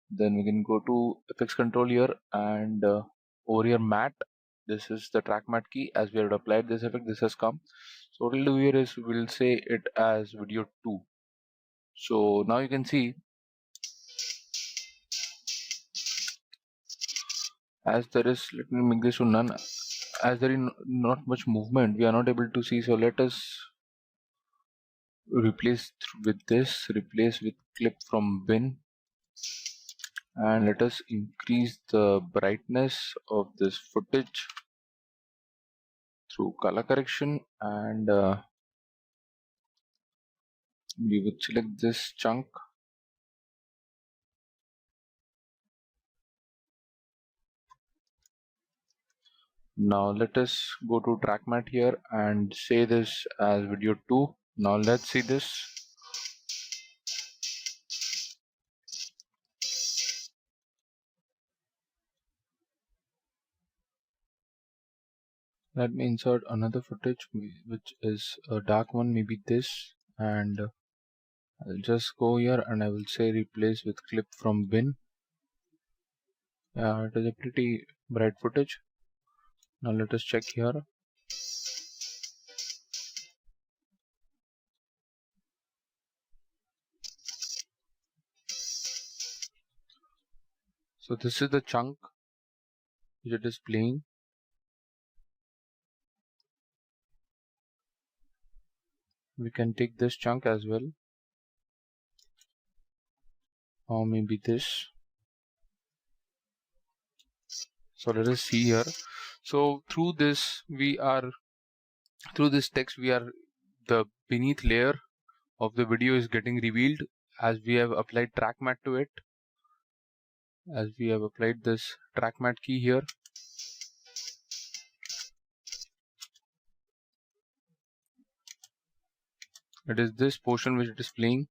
then we can go to effects control here, and over here matte, this is the track matte key. As we have applied this effect, this has come. So what we'll do here is we'll say it as video 2. So now you can see, as there is, let me make this to none, as there is not much movement, we are not able to see. So let us replace with this, replace with clip from bin, and let us increase the brightness of this footage through color correction, and we would select this chunk. Now let us go to track matte here and say this as video 2. Now let's see this. Let me insert another footage which is a dark one, maybe this, and I'll just go here and I will say replace with clip from bin. Yeah, it is a pretty bright footage. Now let us check here. So this is the chunk which it is playing. We can take this chunk as well, or maybe this. So let us see here. So through this text we are, the beneath layer of the video is getting revealed as we have applied track matte to it. As we have applied this track matte key here, it is this portion which it is playing.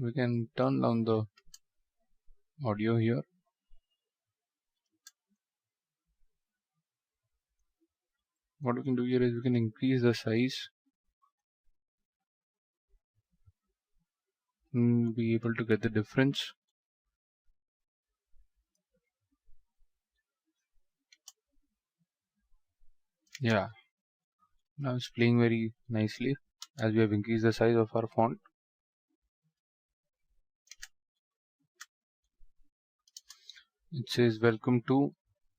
We can turn down the audio here. What we can do here is we can increase the size and be able to get the difference. Yeah, now it's playing very nicely as we have increased the size of our font. It says welcome to.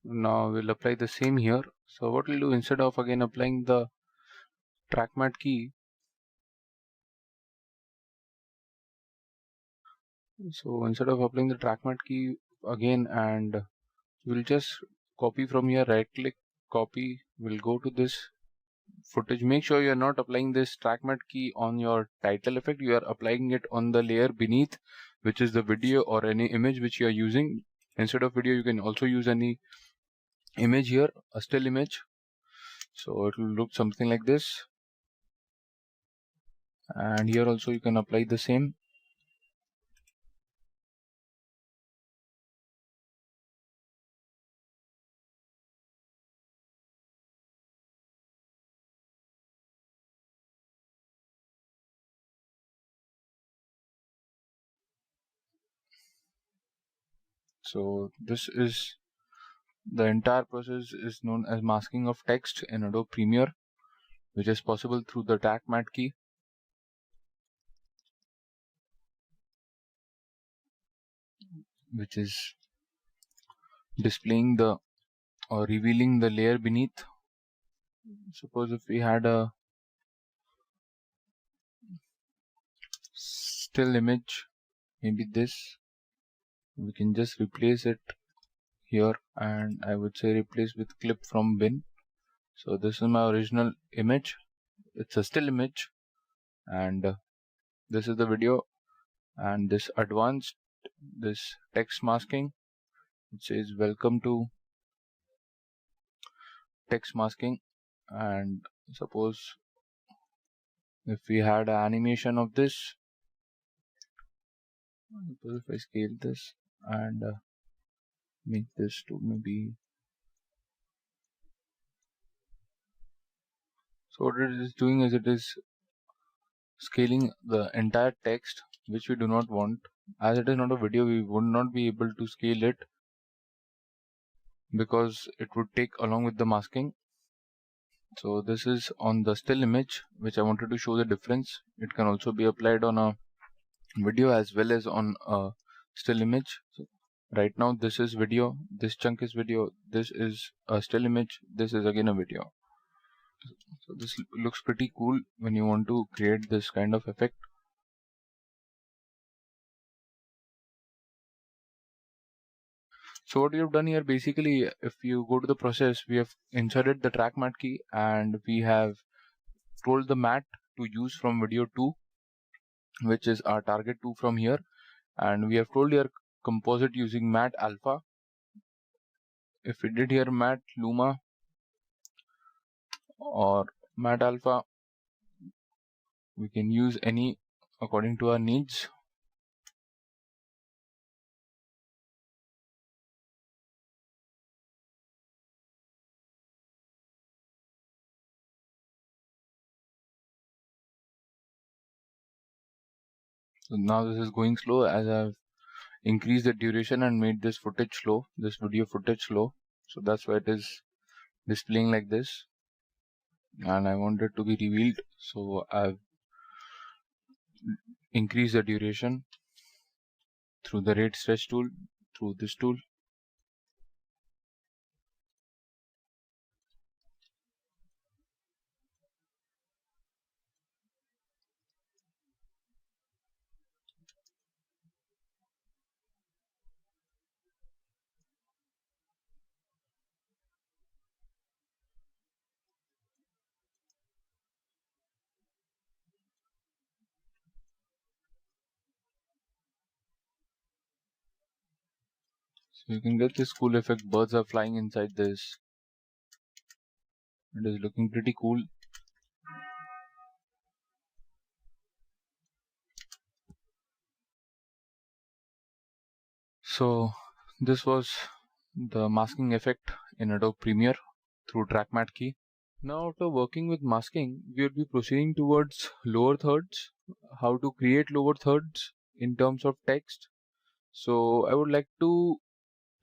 Now we'll apply the same here. So what we'll do, instead of again applying the trackmat key, so instead of applying the trackmat key again, and we'll just copy from here, right click, copy, we'll go to this footage. Make sure you're not applying this trackmat key on your title effect, you are applying it on the layer beneath, which is the video or any image which you are using. Instead of video, you can also use any image here, a still image. So it will look something like this, and here also you can apply the same. So this is the entire process is known as masking of text in Adobe Premiere, which is possible through the trackmat key. Which is displaying the or revealing the layer beneath. Suppose if we had a still image, maybe this, we can just replace it here, and I would say replace with clip from bin. So this is my original image, it's a still image, and this is the video, and this advanced, this text masking, it says welcome to text masking. And suppose if we had an animation of this, suppose if I scale this and make this to maybe, so what it is doing is it is scaling the entire text, which we do not want. As it is not a video, we would not be able to scale it because it would take along with the masking. So this is on the still image, which I wanted to show the difference. It can also be applied on a video as well as on a still image. So right now this is video, this chunk is video, this is a still image, this is again a video. So this looks pretty cool when you want to create this kind of effect. So what we have done here, basically, if you go to the process, we have inserted the trackmat key and we have told the mat to use from video 2, which is our target 2 from here, and we have told here composite using mat alpha. If we did here mat luma or mat alpha, we can use any according to our needs. So now this is going slow as I've increased the duration and made this footage slow, this video footage slow. So that's why it is displaying like this, and I want it to be revealed, so I've increased the duration through the rate stretch tool, through this tool. So you can get this cool effect, birds are flying inside this. It is looking pretty cool. So this was the masking effect in Adobe Premiere through TrackMat key. Now after working with masking, we will be proceeding towards lower thirds, how to create lower thirds in terms of text. So I would like to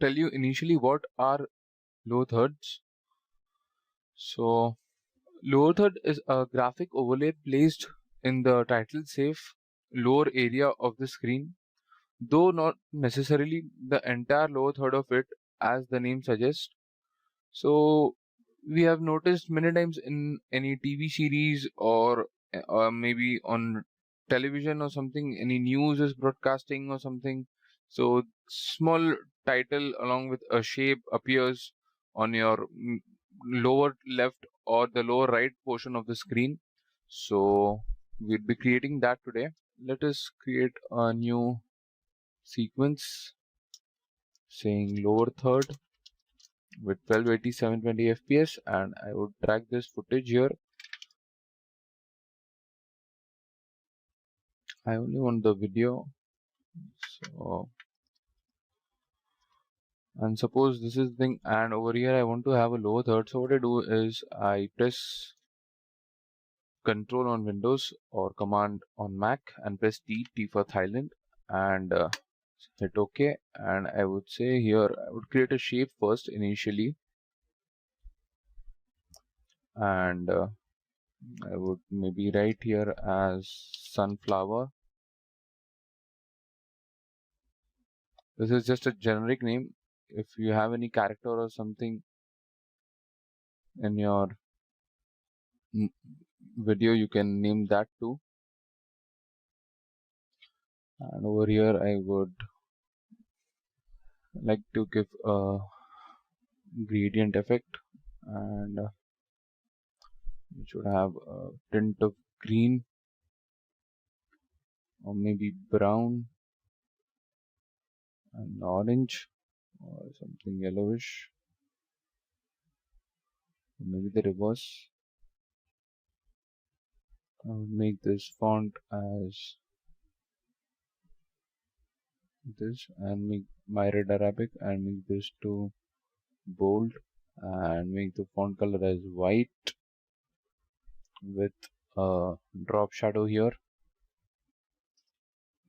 tell you initially what are lower thirds. So lower third is a graphic overlay placed in the title safe lower area of the screen, though not necessarily the entire lower third of it as the name suggests. So we have noticed many times in any TV series or maybe on television or something, any news is broadcasting or something. So small title along with a shape appears on your lower left or the lower right portion of the screen. So we'll be creating that today. Let us create a new sequence saying lower third with 1280 720 fps, and I would drag this footage here. I only want the video. So and suppose this is the thing, and over here I want to have a lower third. So what I do is I press Control on Windows or Command on Mac and press T for Thailand, and hit OK. And I would say here I would create a shape first initially, and I would maybe write here as sunflower. This is just a generic name. If you have any character or something in your video, you can name that too. And over here I would like to give a gradient effect, and it should have a tint of green or maybe brown and orange or something yellowish, or maybe the reverse. I would make this font as this and make my red Arabic and make this to bold and make the font color as white with a drop shadow here.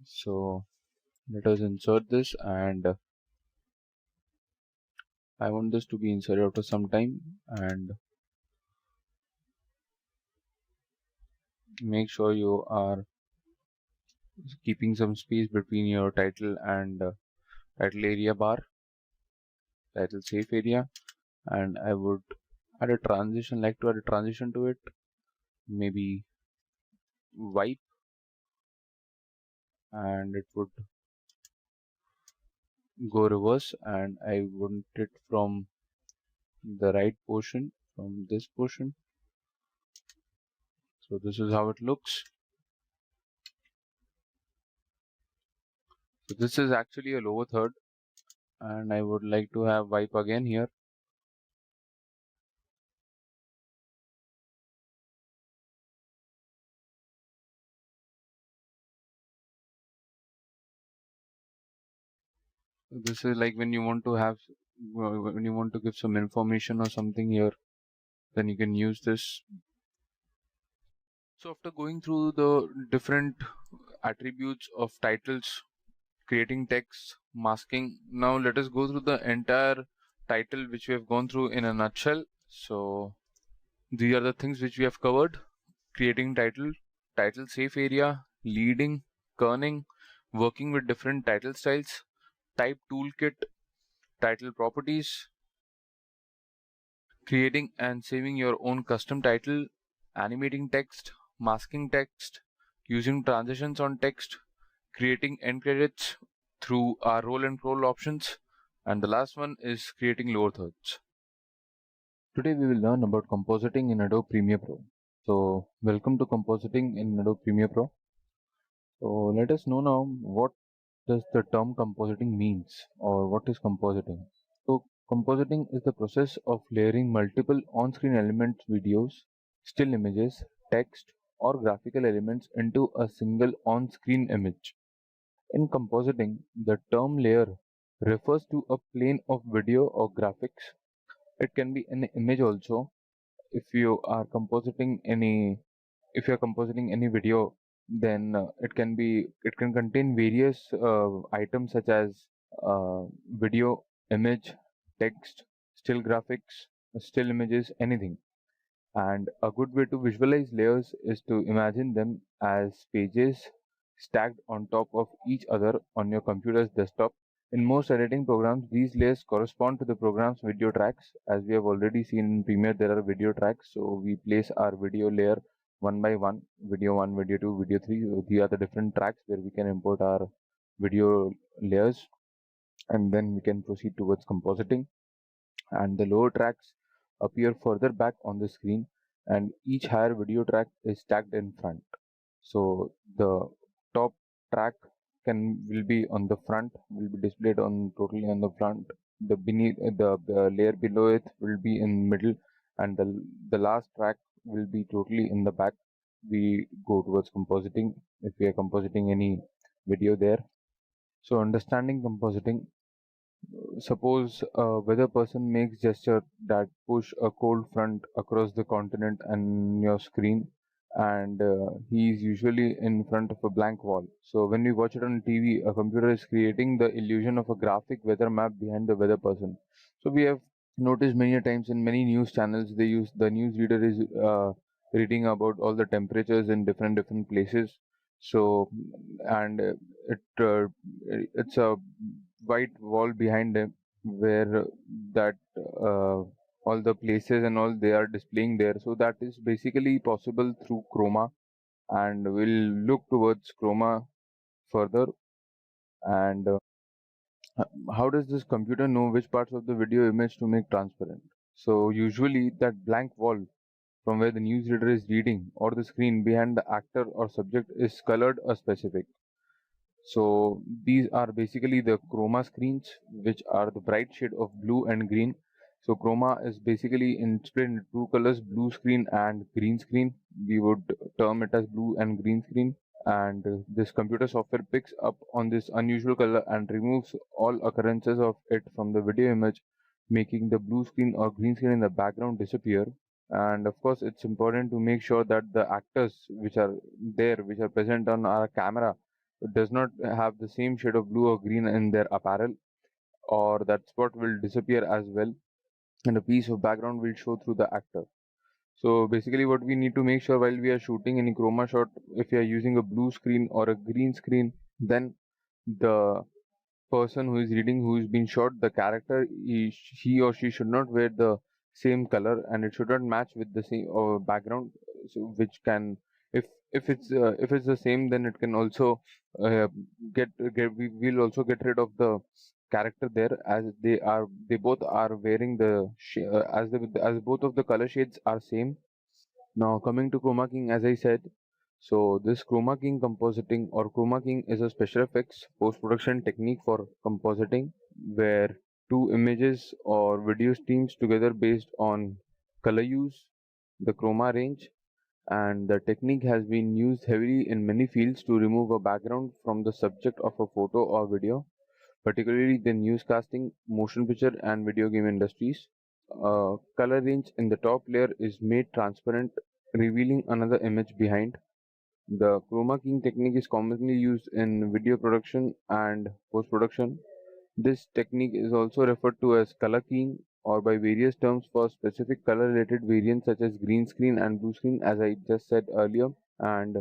So let us insert this, and I want this to be inserted after some time, and make sure you are keeping some space between your title and title area bar, title safe area. And I would add a transition, like to add a transition to it, maybe wipe, and it would go reverse, and I want it from the right portion, from this portion. So this is how it looks. So this is actually a lower third, and I would like to have wipe again here. This is like when you want to have, when you want to give some information or something here, then you can use this. So after going through the different attributes of titles, creating text, masking, now let us go through the entire title which we have gone through in a nutshell. So these are the things which we have covered: creating title, title safe area, leading, kerning, working with different title styles, type toolkit, title properties, creating and saving your own custom title, animating text, masking text, using transitions on text, creating end credits through our roll and scroll options, and the last one is creating lower thirds. Today we will learn about compositing in Adobe Premiere Pro. So welcome to compositing in Adobe Premiere Pro. So let us know now, what does the term compositing means, or what is compositing? So compositing is the process of layering multiple on-screen elements, videos, still images, text, or graphical elements into a single on-screen image. In compositing, the term layer refers to a plane of video or graphics. It can be an image also. If you are compositing any, if you are compositing any video, then it can contain various items such as video, image, text, still graphics, still images, anything. And a good way to visualize layers is to imagine them as pages stacked on top of each other on your computer's desktop. In most editing programs, these layers correspond to the program's video tracks. As we have already seen in Premiere, there are video tracks, so we place our video layer one by one, video 2, video 3. So these are the different tracks where we can import our video layers, and then we can proceed towards compositing. And the lower tracks appear further back on the screen, and each higher video track is stacked in front. So the top track can will be on the front, will be displayed on totally on the front. The beneath the layer below it will be in middle, and the last track will be totally in the back. We go towards compositing if we are compositing any video there. So understanding compositing, suppose a weather person makes gesture that push a cold front across the continent and your screen, and he is usually in front of a blank wall. So when we watch it on TV, a computer is creating the illusion of a graphic weather map behind the weather person. So we have noticed many times in many news channels, they use the news reader is reading about all the temperatures in different places. So and it's a white wall behind them where that all the places and all they are displaying there. So that is basically possible through chroma, and we'll look towards chroma further. And how does this computer know which parts of the video image to make transparent? So usually that blank wall from where the newsreader is reading or the screen behind the actor or subject is colored a specific. So these are basically the chroma screens, which are the bright shade of blue and green. So chroma is basically split into two colors, blue screen and green screen. We would term it as blue and green screen. And this computer software picks up on this unusual color and removes all occurrences of it from the video image, making the blue screen or green screen in the background disappear. And of course, it's important to make sure that the actors which are there, which are present on our camera, does not have the same shade of blue or green in their apparel, or that spot will disappear as well, and a piece of background will show through the actor. So basically what we need to make sure while we are shooting any chroma shot, if we are using a blue screen or a green screen, then the person who is reading, who is being shot, the character, he or she should not wear the same color, and it should not match with the same background. So which can, if it's the same, then it can also uh, get we will also get rid of the character there, as they both are wearing the as both of the color shades are same. Now coming to chroma keying, as I said, so this chroma keying compositing or chroma keying is a special effects post-production technique for compositing where two images or video streams together based on color use, the chroma range, and the technique has been used heavily in many fields to remove a background from the subject of a photo or video, particularly the newscasting, motion picture, and video game industries. Color range in the top layer is made transparent, revealing another image behind. The chroma keying technique is commonly used in video production and post production. This technique is also referred to as color keying or by various terms for specific color related variants such as green screen and blue screen, as I just said earlier. And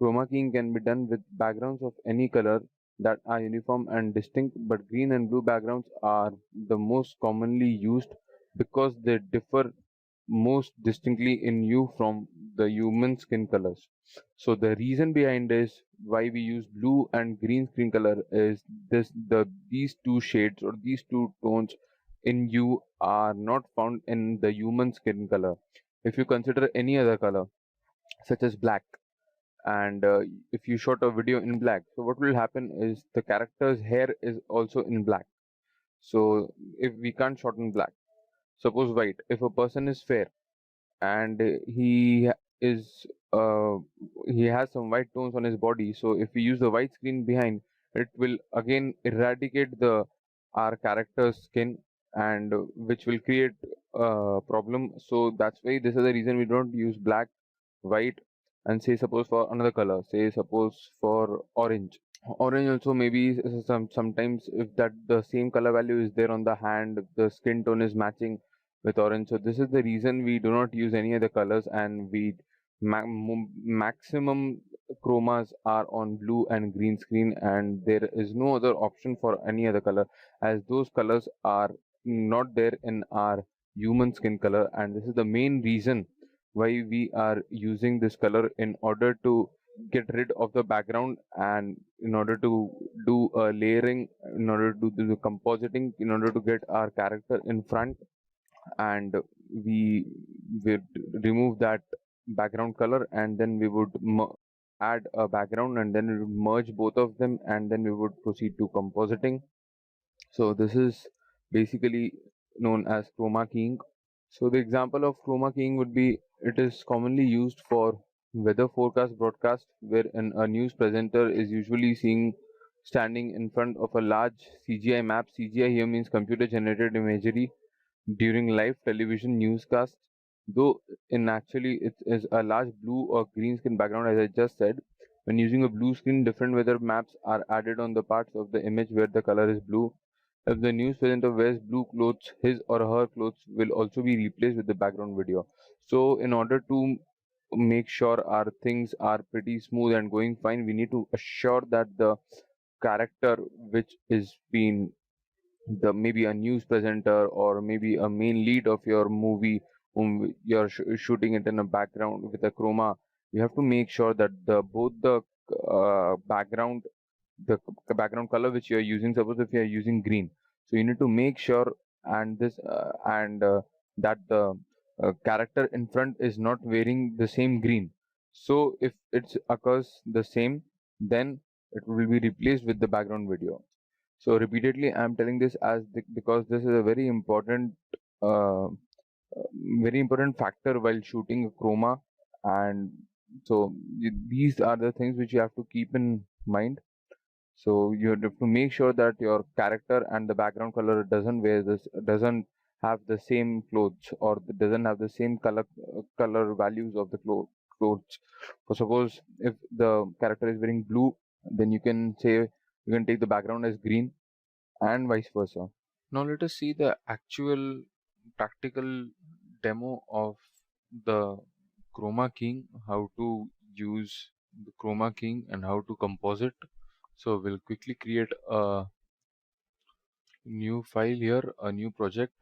chroma keying can be done with backgrounds of any color that are uniform and distinct, but green and blue backgrounds are the most commonly used because they differ most distinctly in hue from the human skin colors. So the reason behind is why we use blue and green screen color is these two shades or these two tones in hue are not found in the human skin color. If you consider any other color such as black, and if you shot a video in black, so what will happen is the character's hair is also in black. So if we can't shot in black, suppose white, if a person is fair and is uh, he has some white tones on his body, so if we use the white screen behind, it will again eradicate the our character's skin, and which will create a problem. So that's why this is the reason we don't use black, white, and say suppose for another color, say suppose for orange. Orange also maybe sometimes if that the same color value is there on the hand, the skin tone is matching with orange. So this is the reason we do not use any other colors, and we maximum chromas are on blue and green screen, and there is no other option for any other color, as those colors are not there in our human skin color. And this is the main reason why we are using this color, in order to get rid of the background, and in order to do a layering, in order to do the compositing, in order to get our character in front. And we would remove that background color, and then we would add a background, and then we would merge both of them, and then we would proceed to compositing. So this is basically known as chroma keying. So the example of chroma keying would be, it is commonly used for weather forecast broadcast, wherein a news presenter is usually seen standing in front of a large CGI map. CGI here means computer generated imagery during live television newscasts. Though in actually it is a large blue or green screen background, as I just said. When using a blue screen, different weather maps are added on the parts of the image where the color is blue. If the news presenter wears blue clothes, his or her clothes will also be replaced with the background video. So, in order to make sure our things are pretty smooth and going fine, we need to assure that the character which is being the maybe a news presenter, or maybe a main lead of your movie whom you're shooting it in a background with a chroma, you have to make sure that the both the background, the background color which you are using, suppose if you are using green, so you need to make sure, and this and that the character in front is not wearing the same green. So if it occurs the same, then it will be replaced with the background video. So repeatedly I'm telling this because this is a uh, very important factor while shooting a chroma. And so these are the things which you have to keep in mind. So you have to make sure that your character and the background color doesn't have the same clothes, or doesn't have the same color values of the clothes. For suppose if the character is wearing blue, then you can take the background as green, and vice versa. Now let us see the actual practical demo of the chroma keying, how to use the chroma keying and how to compose it. So we'll quickly create a new file here, a new project.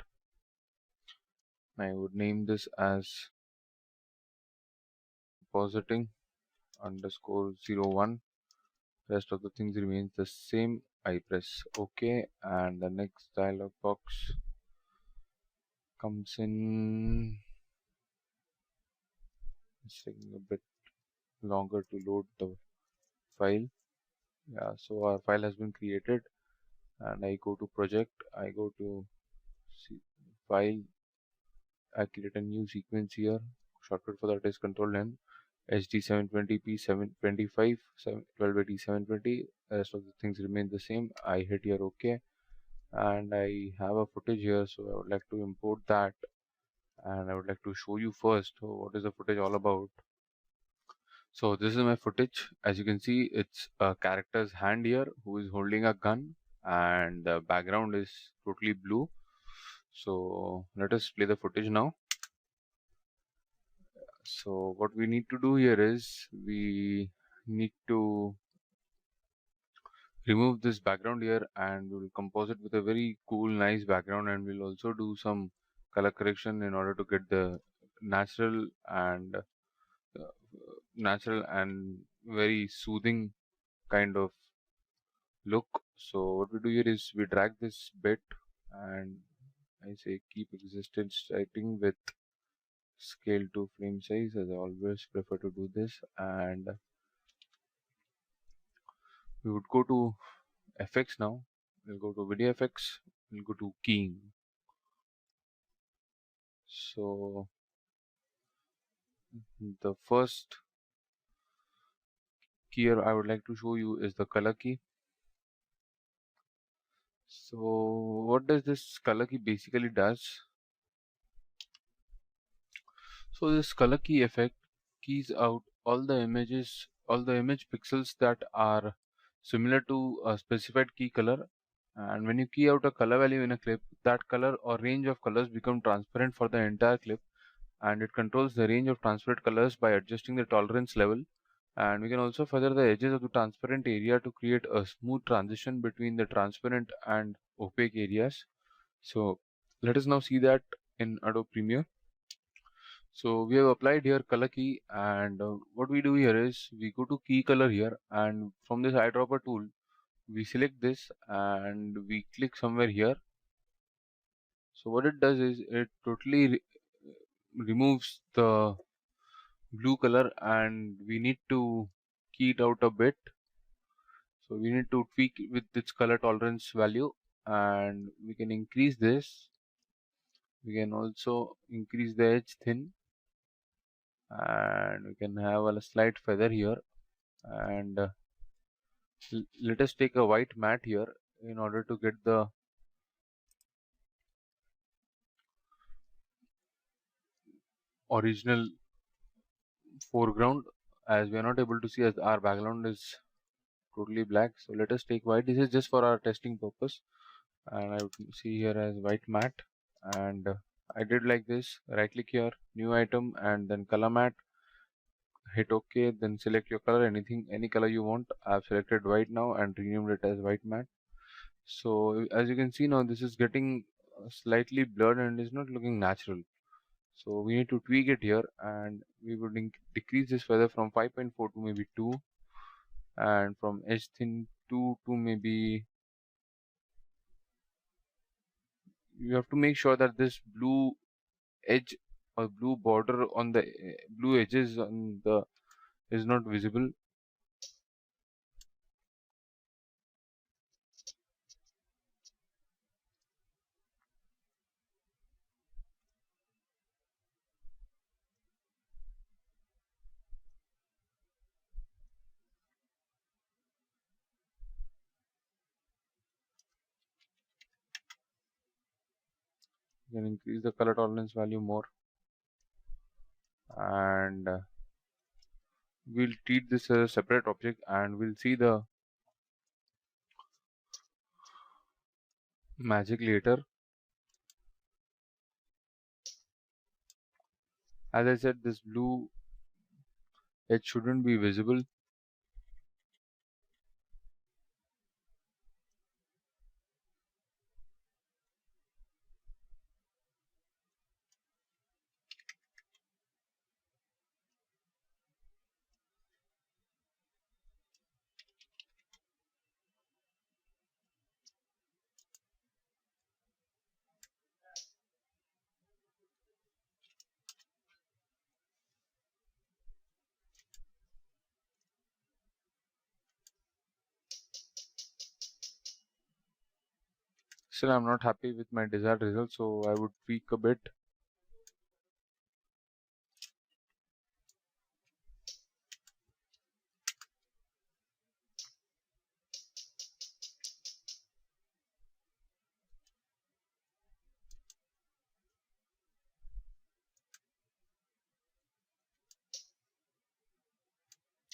I would name this as compositing underscore 01. Rest of the things remains the same. I press OK, and the next dialog box comes in. It's taking a bit longer to load the file. Yeah, so our file has been created, and I go to project, I go to file, I create a new sequence here. Shortcut for that is Control N. HD 720p 725 1280 720. The rest of the things remain the same. I hit here OK, and I have a footage here, so I would like to import that, and I would like to show you first what is the footage all about. So this is my footage. As you can see, it's a character's hand here who is holding a gun, and the background is totally blue. So let us play the footage now. So what we need to do here is we need to remove this background here, and we'll compose it with a very cool nice background, and we'll also do some color correction in order to get the natural and very soothing kind of look. So what we do here is we drag this bit, and I say keep existence setting with scale to frame size, as I always prefer to do this. And we would go to effects now. We'll go to video effects, we'll go to keying. So the first key here I would like to show you is the color key. So what does this color key basically does? So this color key effect keys out all the images, all the image pixels that are similar to a specified key color. And when you key out a color value in a clip, that color or range of colors become transparent for the entire clip, and it controls the range of transparent colors by adjusting the tolerance level. And we can also feather the edges of the transparent area to create a smooth transition between the transparent and opaque areas. So let us now see that in Adobe Premiere. So we have applied here color key, and what we do here is we go to key color here, and from this eyedropper tool we select this and we click somewhere here. So what it does is it totally removes the blue color, and we need to key it out a bit. So we need to tweak with its color tolerance value, and we can increase this. We can also increase the edge thin, and we can have a slight feather here, and let us take a white mat here in order to get the original foreground, as we are not able to see as our background is totally black. So let us take white. This is just for our testing purpose, and I would see here as white matte, and I did like this. Right click here, new item, and then color matte. Hit OK, then select your color, any color you want. I've selected white now and renamed it as white matte. So as you can see now, this is getting slightly blurred and is not looking natural. So we need to tweak it here, and we would decrease this feather from 5.4 to maybe 2, and from edge thin 2 to maybe, you have to make sure that this blue edge or blue border on the blue edges on the is not visible. You can increase the color tolerance value more, and we'll treat this as a separate object, and we'll see the magic later. As I said, this blue edge shouldn't be visible. Still, I'm not happy with my desired result, so I would tweak a bit.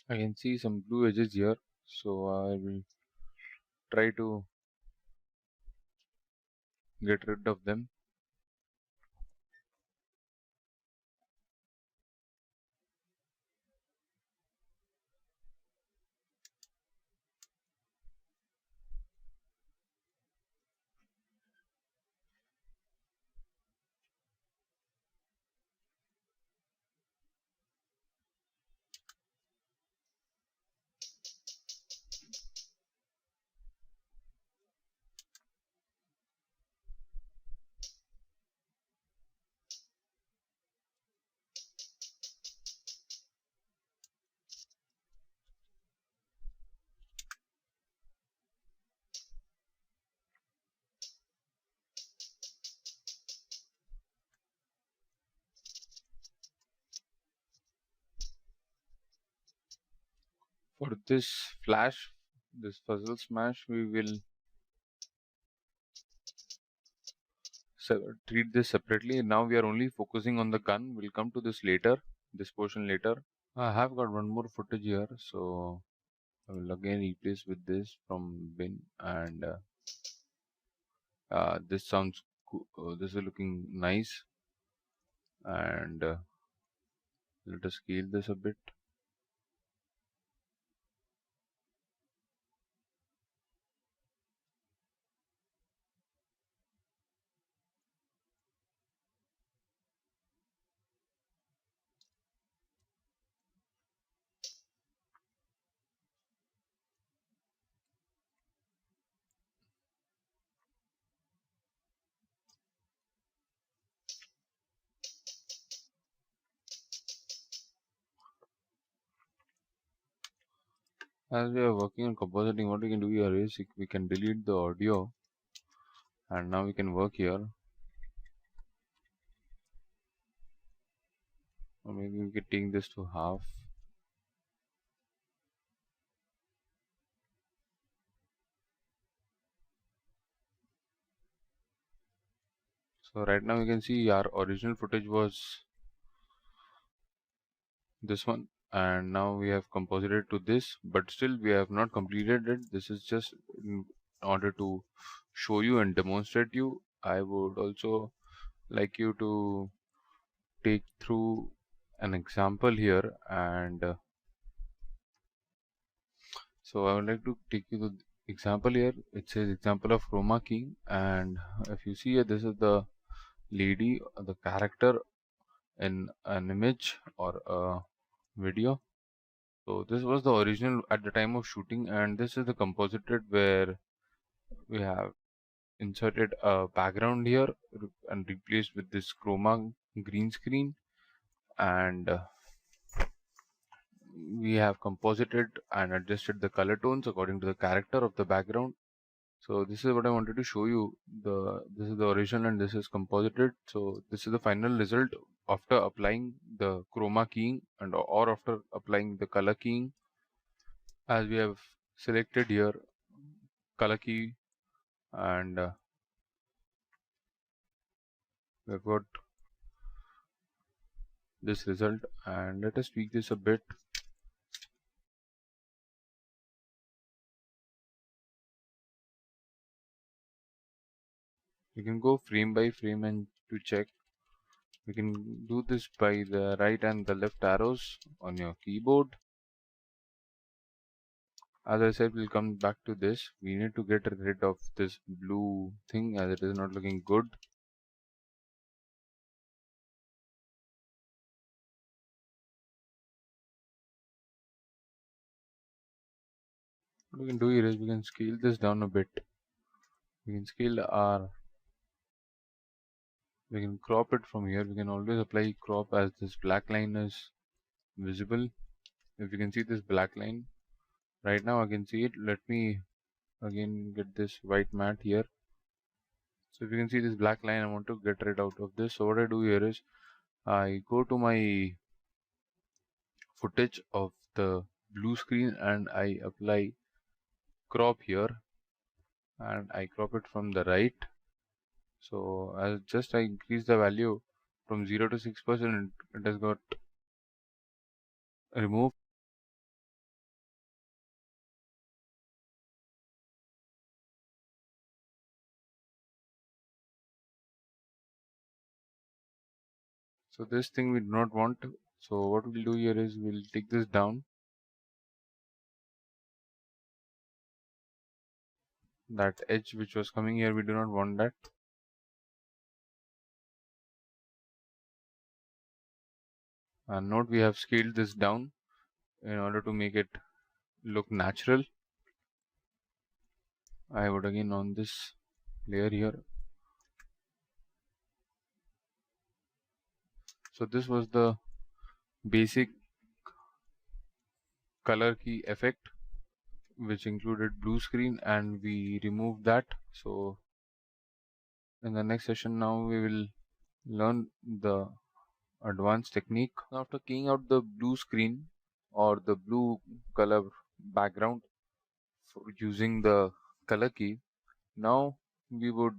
I can see some blue edges here, so I will try to get rid of them. For this flash, this puzzle smash, we will treat this separately. Now we are only focusing on the gun. We'll come to this later, this portion later. I have got one more footage here, so I will again replace with this from bin, and this sounds this is looking nice, and let us scale this a bit. As we are working on compositing, what we can do here is we can delete the audio, and now we can work here. Or maybe we could take this to half. So right now you can see our original footage was this one, and now we have composited to this, but still we have not completed it. This is just in order to show you and demonstrate you. I would also like you to take through an example here, and so I would like to take you to the example here. It says example of chroma key, and if you see here, this is the lady, the character in an image or a video. So this was the original at the time of shooting, and this is the composited where we have inserted a background here and replaced with this chroma green screen, and we have composited and adjusted the color tones according to the character of the background. So this is what I wanted to show you. This is the original and this is composited. So this is the final result after applying the chroma keying and or after applying the color keying. As we have selected here color key, and we've got this result, and let us tweak this a bit. You can go frame by frame and to check. We can do this by the right and the left arrows on your keyboard. As I said, we'll come back to this. We need to get rid of this blue thing as it is not looking good. What we can do here is we can scale this down a bit. We can scale we can crop it from here. We can always apply crop as this black line is visible. If you can see this black line, right now I can see it. Let me again get this white mat here. So if you can see this black line, I want to get rid out of this. So what I do here is I go to my footage of the blue screen and I apply crop here, and I crop it from the right. So as just I increase the value from 0 to 6%, it has got removed. So this thing we do not want. So what we'll do here is we'll take this down. That edge which was coming here, we do not want that. And note we have scaled this down in order to make it look natural. I would again on this layer here. So this was the basic color key effect which included blue screen, and we removed that. So in the next session now we will learn the advanced technique. After keying out the blue screen or the blue color background for using the color key, now we would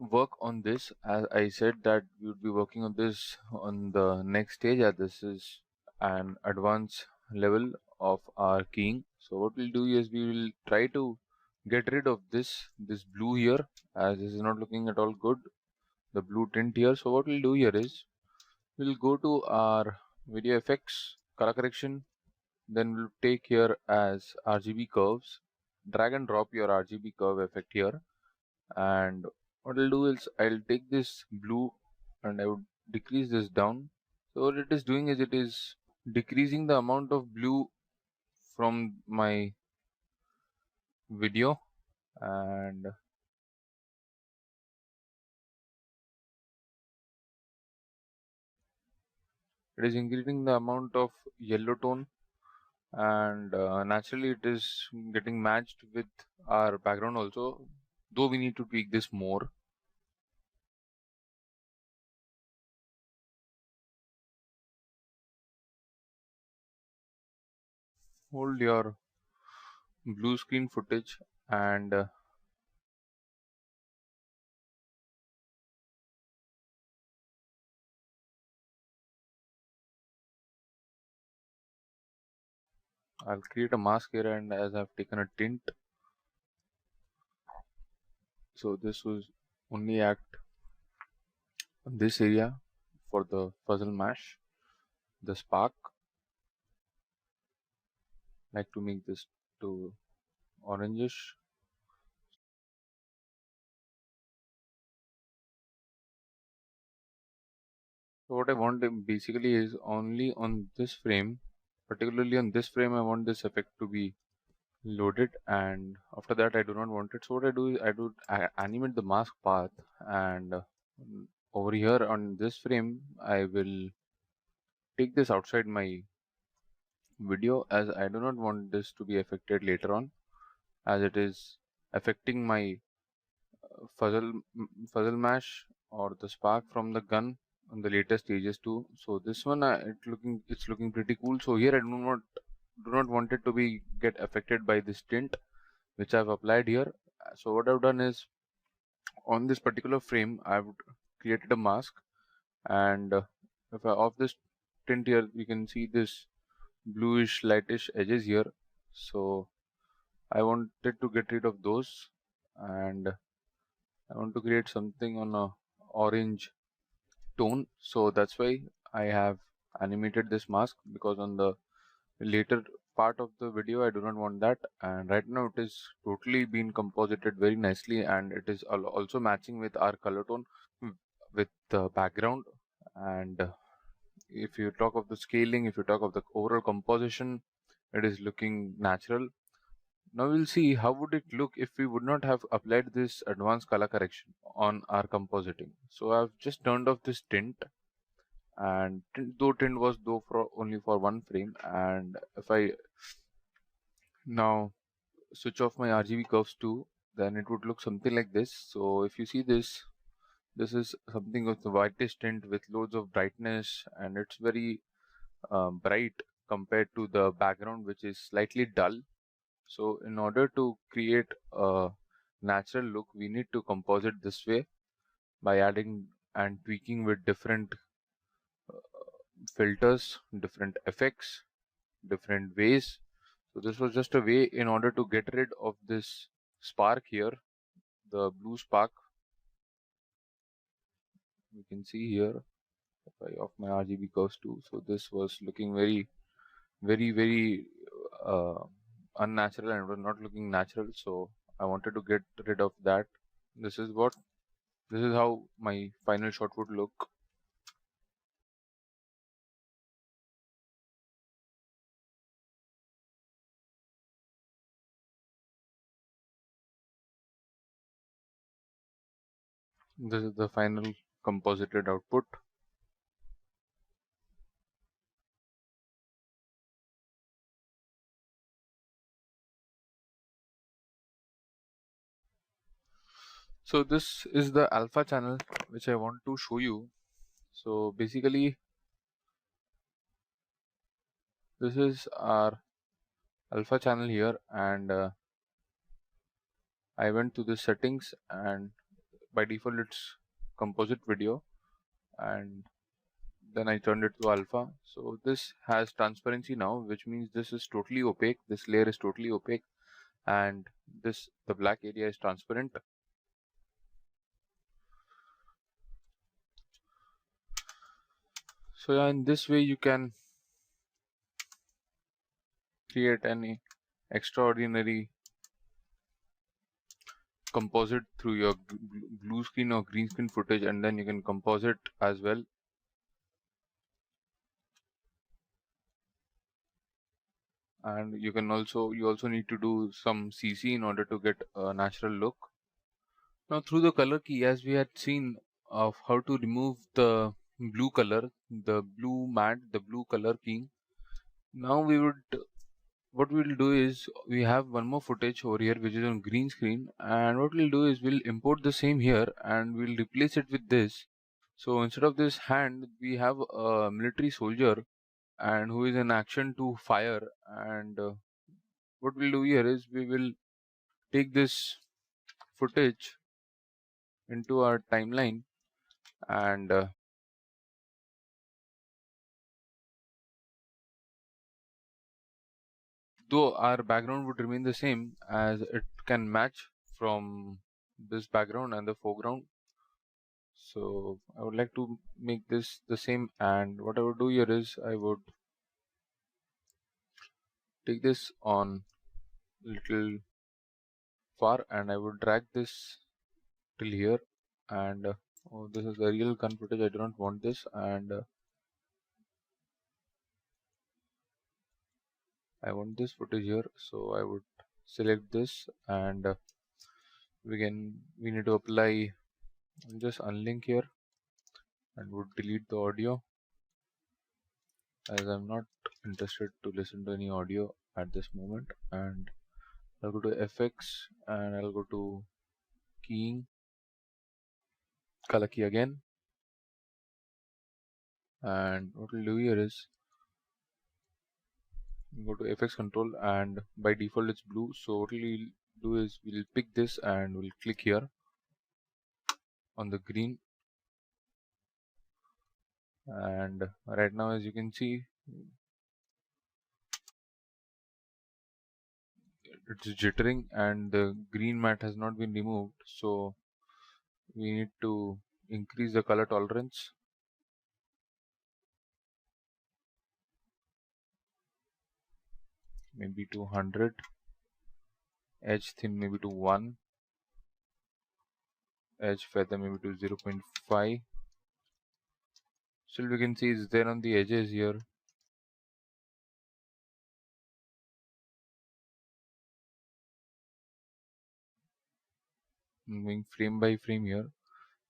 work on this. As I said that we would be working on this on the next stage, as this is an advanced level of our keying. So what we'll do is we will try to get rid of this blue here, as this is not looking at all good, the blue tint here. So what we'll do here is we'll go to our video effects, color correction, then we'll take here as RGB curves, drag and drop your RGB curve effect here, and what I'll do is I'll take this blue and I would decrease this down. So what it is doing is it is decreasing the amount of blue from my video, and it is increasing the amount of yellow tone, and naturally it is getting matched with our background also, though we need to tweak this more. Hold your blue screen footage and I'll create a mask here, and as I've taken a tint, so this was only act on this area for the puzzle mash, the spark. Like to make this to orangish. So what I want basically is only on this frame, particularly on this frame, I want this effect to be loaded, and after that I do not want it. So what I do is I animate the mask path, and over here on this frame I will take this outside my video, as I do not want this to be affected later on, as it is affecting my fuzzle mash or the spark from the gun on the later stages too. So this one it's looking pretty cool. So here I do not want it to be get affected by this tint which I've applied here. So what I've done is on this particular frame I've created a mask, and if I off this tint here, we can see this bluish lightish edges here. So I wanted to get rid of those, and I want to create something on a orange tone. So that's why I have animated this mask, because on the later part of the video I do not want that, and right now it is totally been composited very nicely, and it is also matching with our color tone with the background. And if you talk of the scaling, if you talk of the overall composition, it is looking natural. Now we'll see how would it look if we would not have applied this advanced color correction on our compositing. So I've just turned off this tint, and though tint was though for only for one frame, and if I now switch off my RGB curves too, then it would look something like this. So if you see this, this is something of the whitish tint with loads of brightness, and it's very bright compared to the background which is slightly dull. So in order to create a natural look, we need to composite this way by adding and tweaking with different filters, different effects, different ways. So this was just a way in order to get rid of this spark here, the blue spark. You can see here if I off my RGB curves too. So this was looking very unnatural, and it was not looking natural. So I wanted to get rid of that. This is what this is how my final shot would look. This is the final composited output. So this is the alpha channel which I want to show you. So basically this is our alpha channel here, and I went to the settings, and by default it's composite video, and then I turned it to alpha. So this has transparency now, which means this is totally opaque. This layer is totally opaque, and the black area is transparent. So yeah, in this way you can create any extraordinary composite through your blue screen or green screen footage, and then you can composite as well. And you also need to do some CC in order to get a natural look. Now through the color key, as we had seen of how to remove the blue color, the blue matte, the blue color key. Now what we'll do is we have one more footage over here which is on green screen, and what we'll do is we'll import the same here and we'll replace it with this. So instead of this hand, we have a military soldier and who is in action to fire, and what we'll do here is we will take this footage into our timeline, and though our background would remain the same, as it can match from this background and the foreground. So I would like to make this the same, and what I would do here is I would take this on little far and I would drag this till here, and oh, this is the real gun footage, I do not want this, and I want this footage here, so I would select this, and we need to apply just unlink here and would delete the audio, as I'm not interested to listen to any audio at this moment. And I'll go to FX and I'll go to keying, color key again, and what we'll do here is go to FX control, and by default it's blue, so what we'll do is we'll pick this and we'll click here on the green, and right now as you can see it's jittering and the green matte has not been removed, so we need to increase the color tolerance, maybe to 100, edge thin maybe to 1, edge feather maybe to 0.5. Still we can see it's there on the edges here. Moving frame by frame here.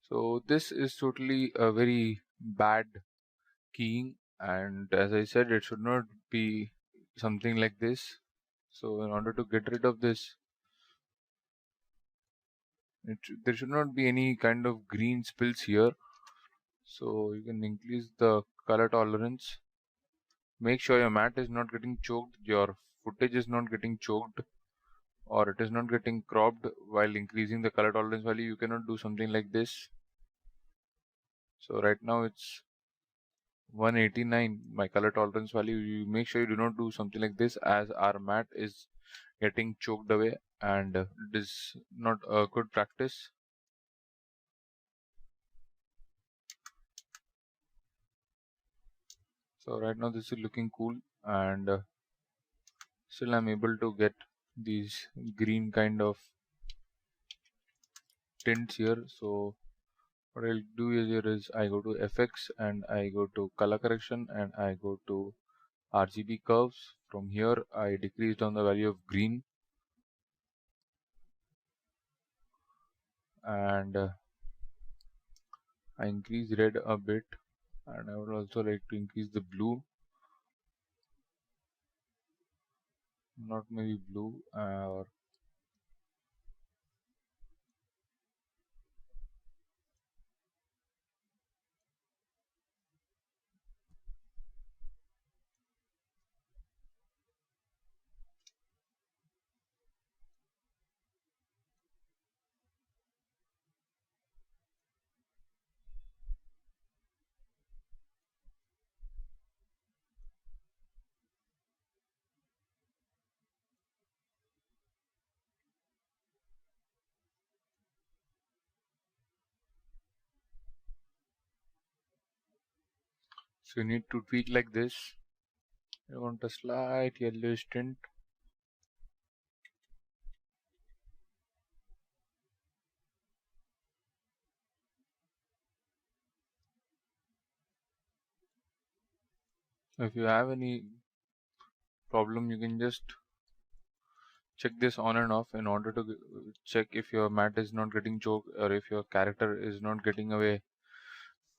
So this is totally a very bad keying, and as I said, it should not be something like this. So in order to get rid of this, there should not be any kind of green spills here. So you can increase the color tolerance. Make sure your matte is not getting choked, your footage is not getting choked, or it is not getting cropped while increasing the color tolerance value. You cannot do something like this. So right now it's 189, my color tolerance value. You make sure you do not do something like this, as our matte is getting choked away, and it is not a good practice. So right now this is looking cool, and still I'm able to get these green kind of tints here. So what I'll do here is I go to FX and I go to color correction and I go to RGB curves. From here I decrease down the value of green, and I increase red a bit, and I would also like to increase the blue, not maybe blue, or So you need to tweak like this. You want a slight yellowish tint. If you have any problem, you can just check this on and off in order to check if your matte is not getting choked or if your character is not getting away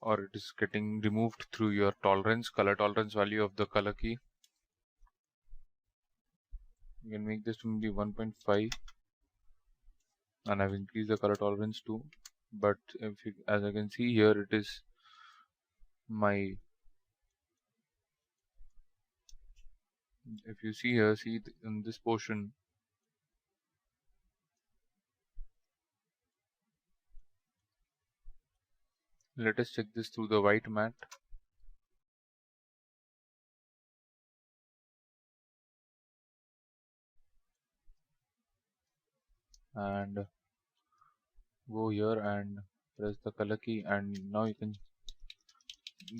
or it is getting removed through your tolerance, color tolerance value of the color key. You can make this to maybe 1.5, and I've increased the color tolerance too. But if you, as I can see here, it is my, if you see here, see in this portion, let us check this through the white matte. And go here and press the color key, and now you can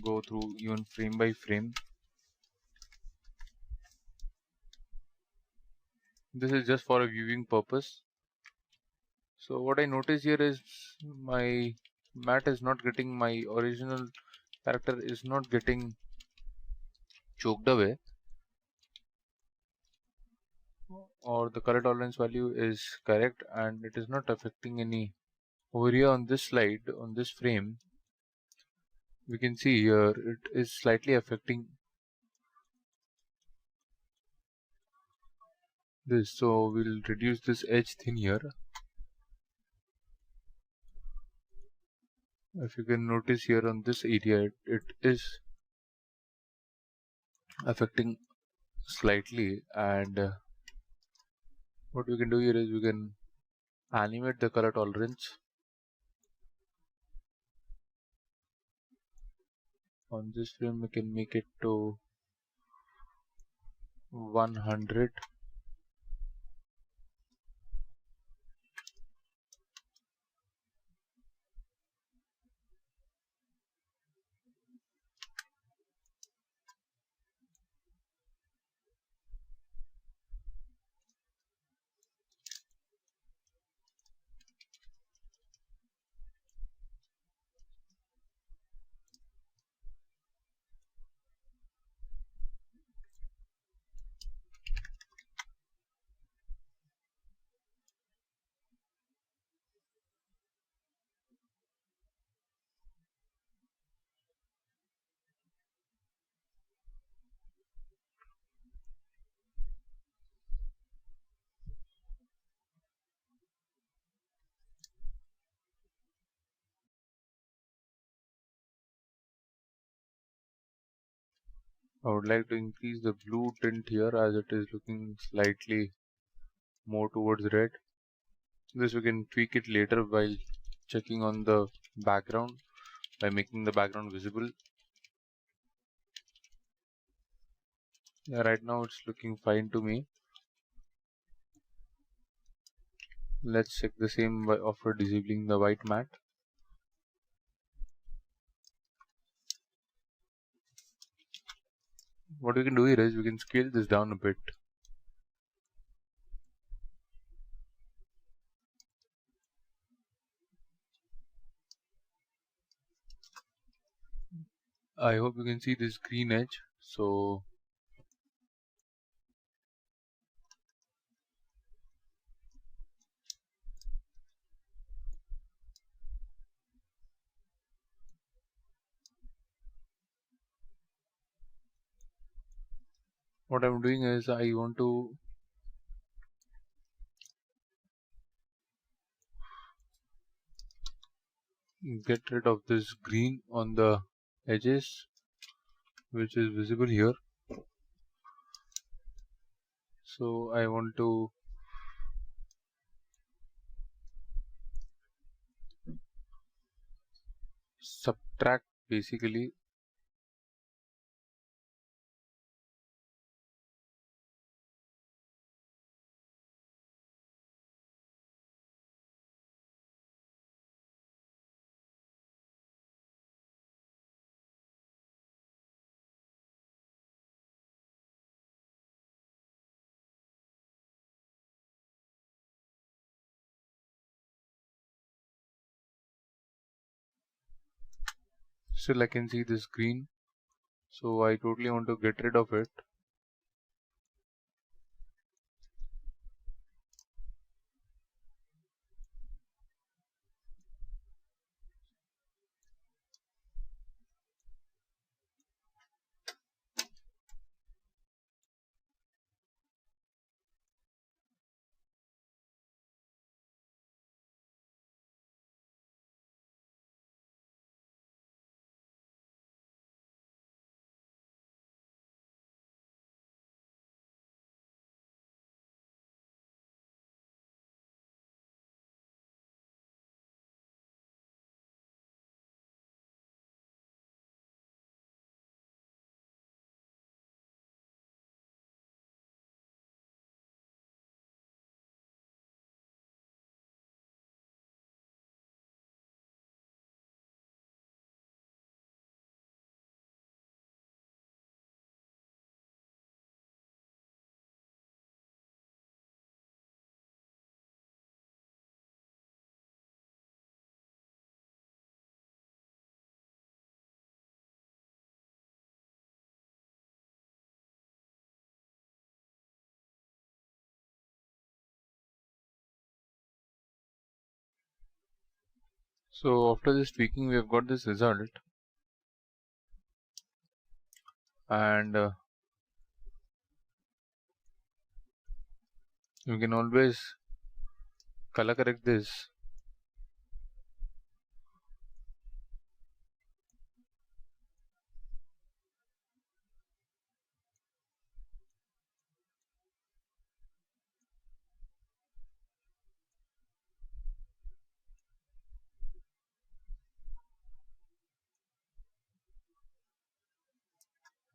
go through even frame by frame. This is just for a viewing purpose. So what I notice here is my matte is not getting, my original character is not getting choked away, or the color tolerance value is correct and it is not affecting any. Over here on this slide, on this frame, we can see here it is slightly affecting this. So we'll reduce this edge thin here. If you can notice here on this area, it is affecting slightly, and what we can do here is we can animate the color tolerance. On this frame we can make it to 100. I would like to increase the blue tint here as it is looking slightly more towards red. This we can tweak it later while checking on the background by making the background visible. Yeah, right now it's looking fine to me. Let's check the same by after disabling the white matte. What we can do here is we can scale this down a bit. I hope you can see this green edge. So what I'm doing is I want to get rid of this green on the edges which is visible here. So I want to subtract basically Still I can see this green, so I totally want to get rid of it. So after this tweaking, we have got this result, and you can always color correct this.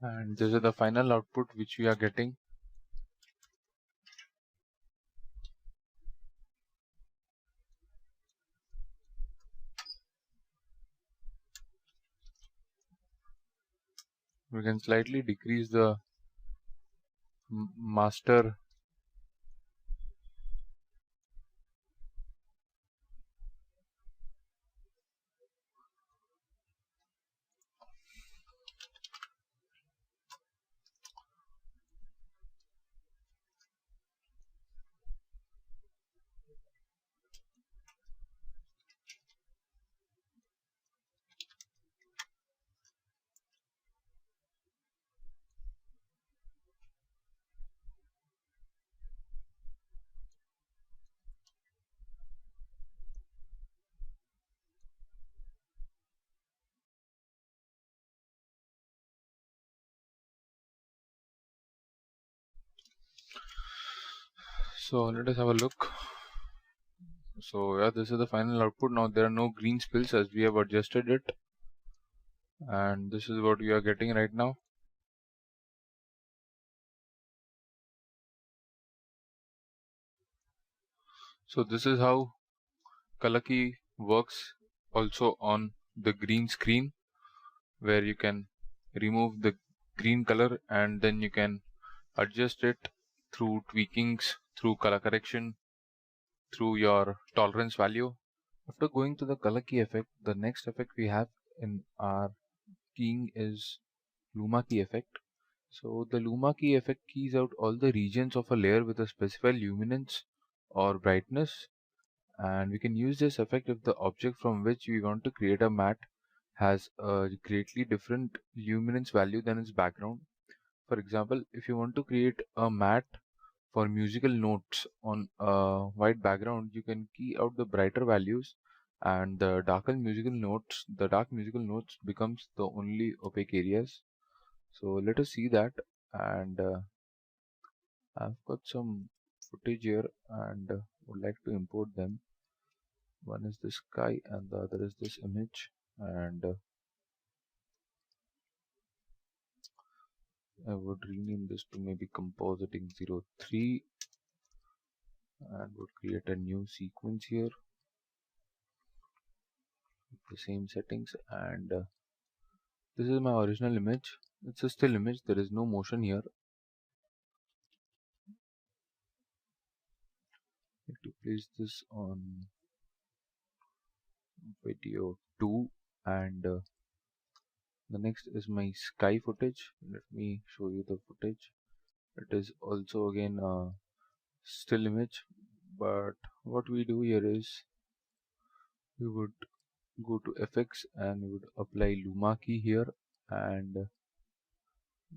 And this is the final output which we are getting. We can slightly decrease the master, so let us have a look. So yeah, this is the final output. Now there are no green spills as we have adjusted it, and this is what we are getting right now. So this is how color key works also on the green screen, where you can remove the green color and then you can adjust it through tweakings, through color correction, through your tolerance value. After going to the color key effect, the next effect we have in our keying is Luma key effect. So the Luma key effect keys out all the regions of a layer with a specified luminance or brightness, and we can use this effect if the object from which we want to create a matte has a greatly different luminance value than its background. For example, if you want to create a matte for musical notes on a white background, you can key out the brighter values, and the dark musical notes becomes the only opaque areas. So let us see that, and I've got some footage here and would like to import them. One is the sky and the other is this image, and I would rename this to maybe compositing 03 and would create a new sequence here with the same settings, and this is my original image. It's a still image, there is no motion here. I need to place this on video 2, and The next is my sky footage. Let me show you the footage. It is also again a still image, but what we do here is we would go to effects and we would apply Luma key here, and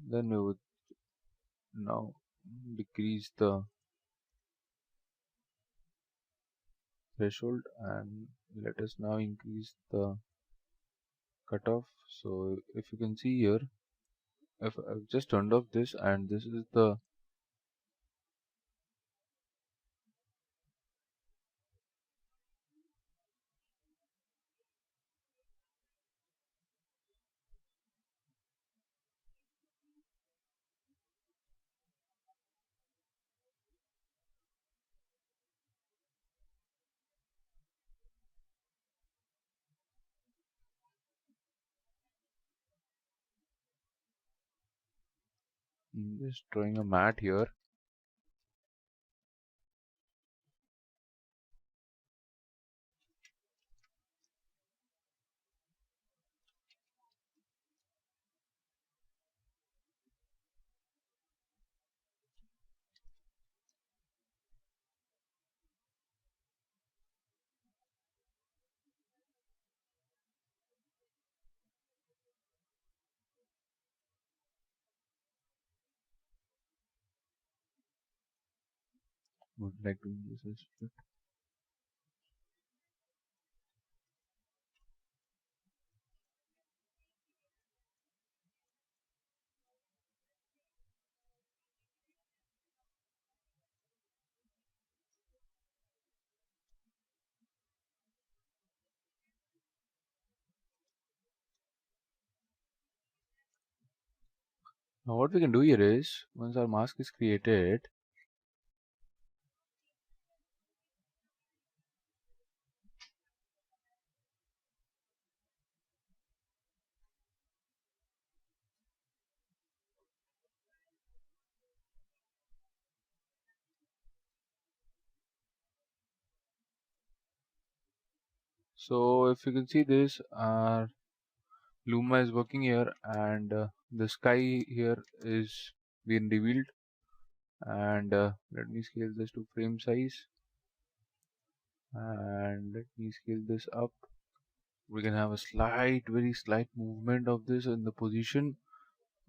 then we would now decrease the threshold, and let us now increase the cutoff. So if you can see here, if I've just turned off this, and this is the just drawing a mat here. Would like to use this bit. Now what we can do here is, once our mask is created, so if you can see this, our Luma is working here, and the sky here is being revealed. And let me scale this to frame size, and let me scale this up. We can have a slight, very slight movement of this in the position,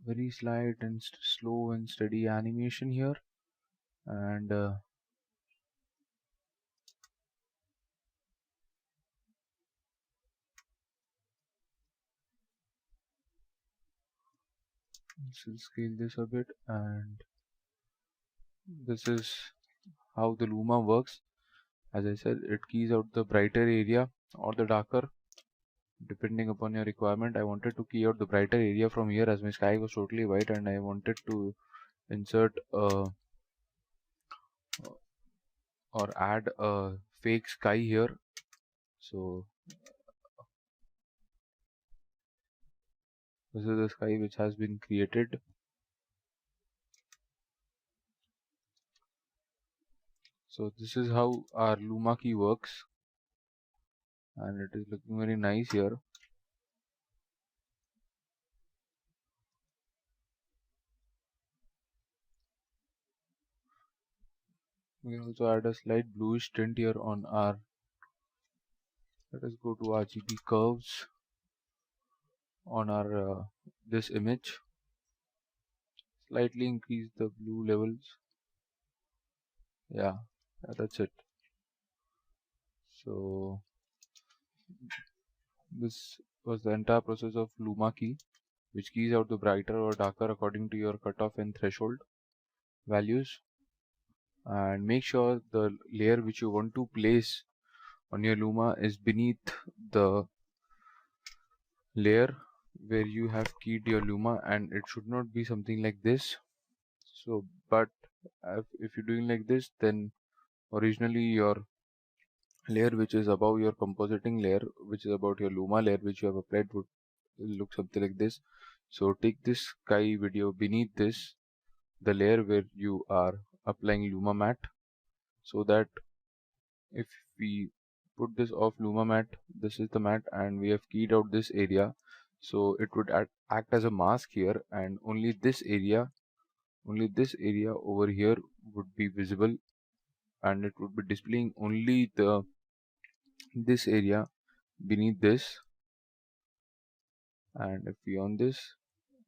very slight and slow and steady animation here. And let's scale this a bit, and this is how the Luma works. As I said, it keys out the brighter area or the darker, depending upon your requirement. I wanted to key out the brighter area from here, as my sky was totally white, and I wanted to insert or add a fake sky here. So this is the sky which has been created. So this is how our Luma key works, and it is looking very nice here. We can also add a slight bluish tint here on our, let us go to RGB curves on our this image, slightly increase the blue levels. Yeah, that's it. So this was the entire process of Luma key, which keys out the brighter or darker according to your cutoff and threshold values. And make sure the layer which you want to place on your Luma is beneath the layer where you have keyed your Luma, and it should not be something like this. So but if you're doing like this, then originally your layer which is above your compositing layer, which is about your Luma layer which you have applied, would look something like this. So take this sky video beneath this, the layer where you are applying Luma matte, so that if we put this off Luma matte, this is the matte, and we have keyed out this area. So it would act as a mask here, and only this area over here would be visible, and it would be displaying only the this area beneath this. And if we on this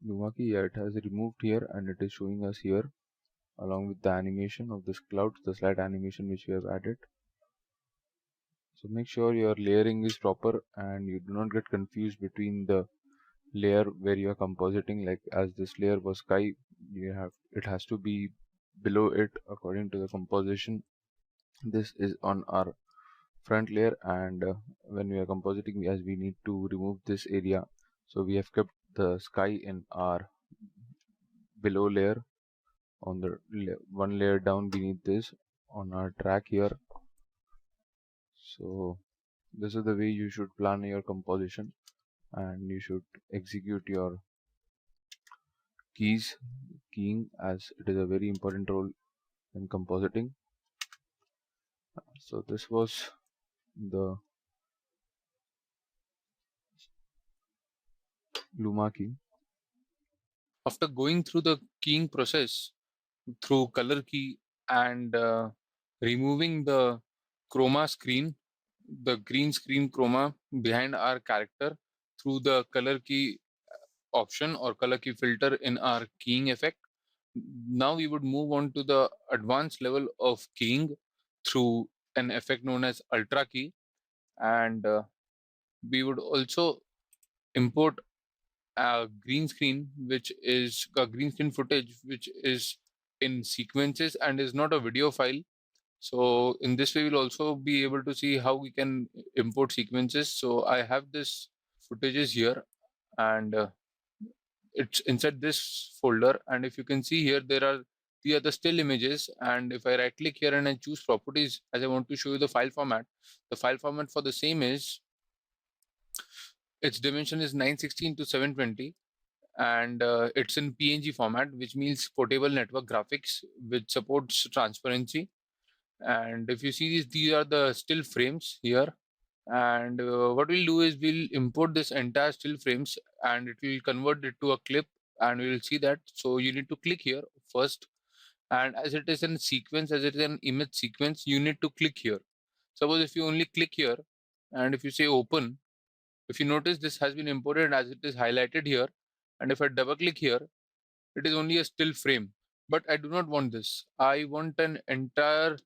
Luma key, yeah, it has removed here and it is showing us here along with the animation of this cloud, the slide animation which we have added. So make sure your layering is proper and you do not get confused between the layer where you are compositing. Like as this layer was sky, it has to be below it according to the composition. This is on our front layer, and when we are compositing, as we need to remove this area, so we have kept the sky in our below layer on the one layer down beneath this on our track here. So this is the way you should plan your composition, and you should execute your keying, as it is a very important role in compositing. So this was the Luma key. After going through the keying process through color key and removing the chroma screen, the green screen chroma behind our character through the color key option or color key filter in our keying effect. Now we would move on to the advanced level of keying through an effect known as ultra key, and we would also import a green screen, which is a green screen footage which is in sequences and is not a video file. So in this way we'll also be able to see how we can import sequences. So I have this footages here, and it's inside this folder, and if you can see here, there are the other still images, and if I right click here and I choose properties, as I want to show you the file format, the file format for the same is, its dimension is 916 to 720, and it's in PNG format, which means portable network graphics, which supports transparency. And if you see these are the still frames here, and what we'll do is we'll import this entire still frames and it will convert it to a clip, and we'll see that. So you need to click here first, and as it is in sequence, as it is an image sequence, you need to click here. Suppose if you only click here and if you say open, if you notice, this has been imported as it is highlighted here, and if I double click here, it is only a still frame. But I do not want this, I want an entire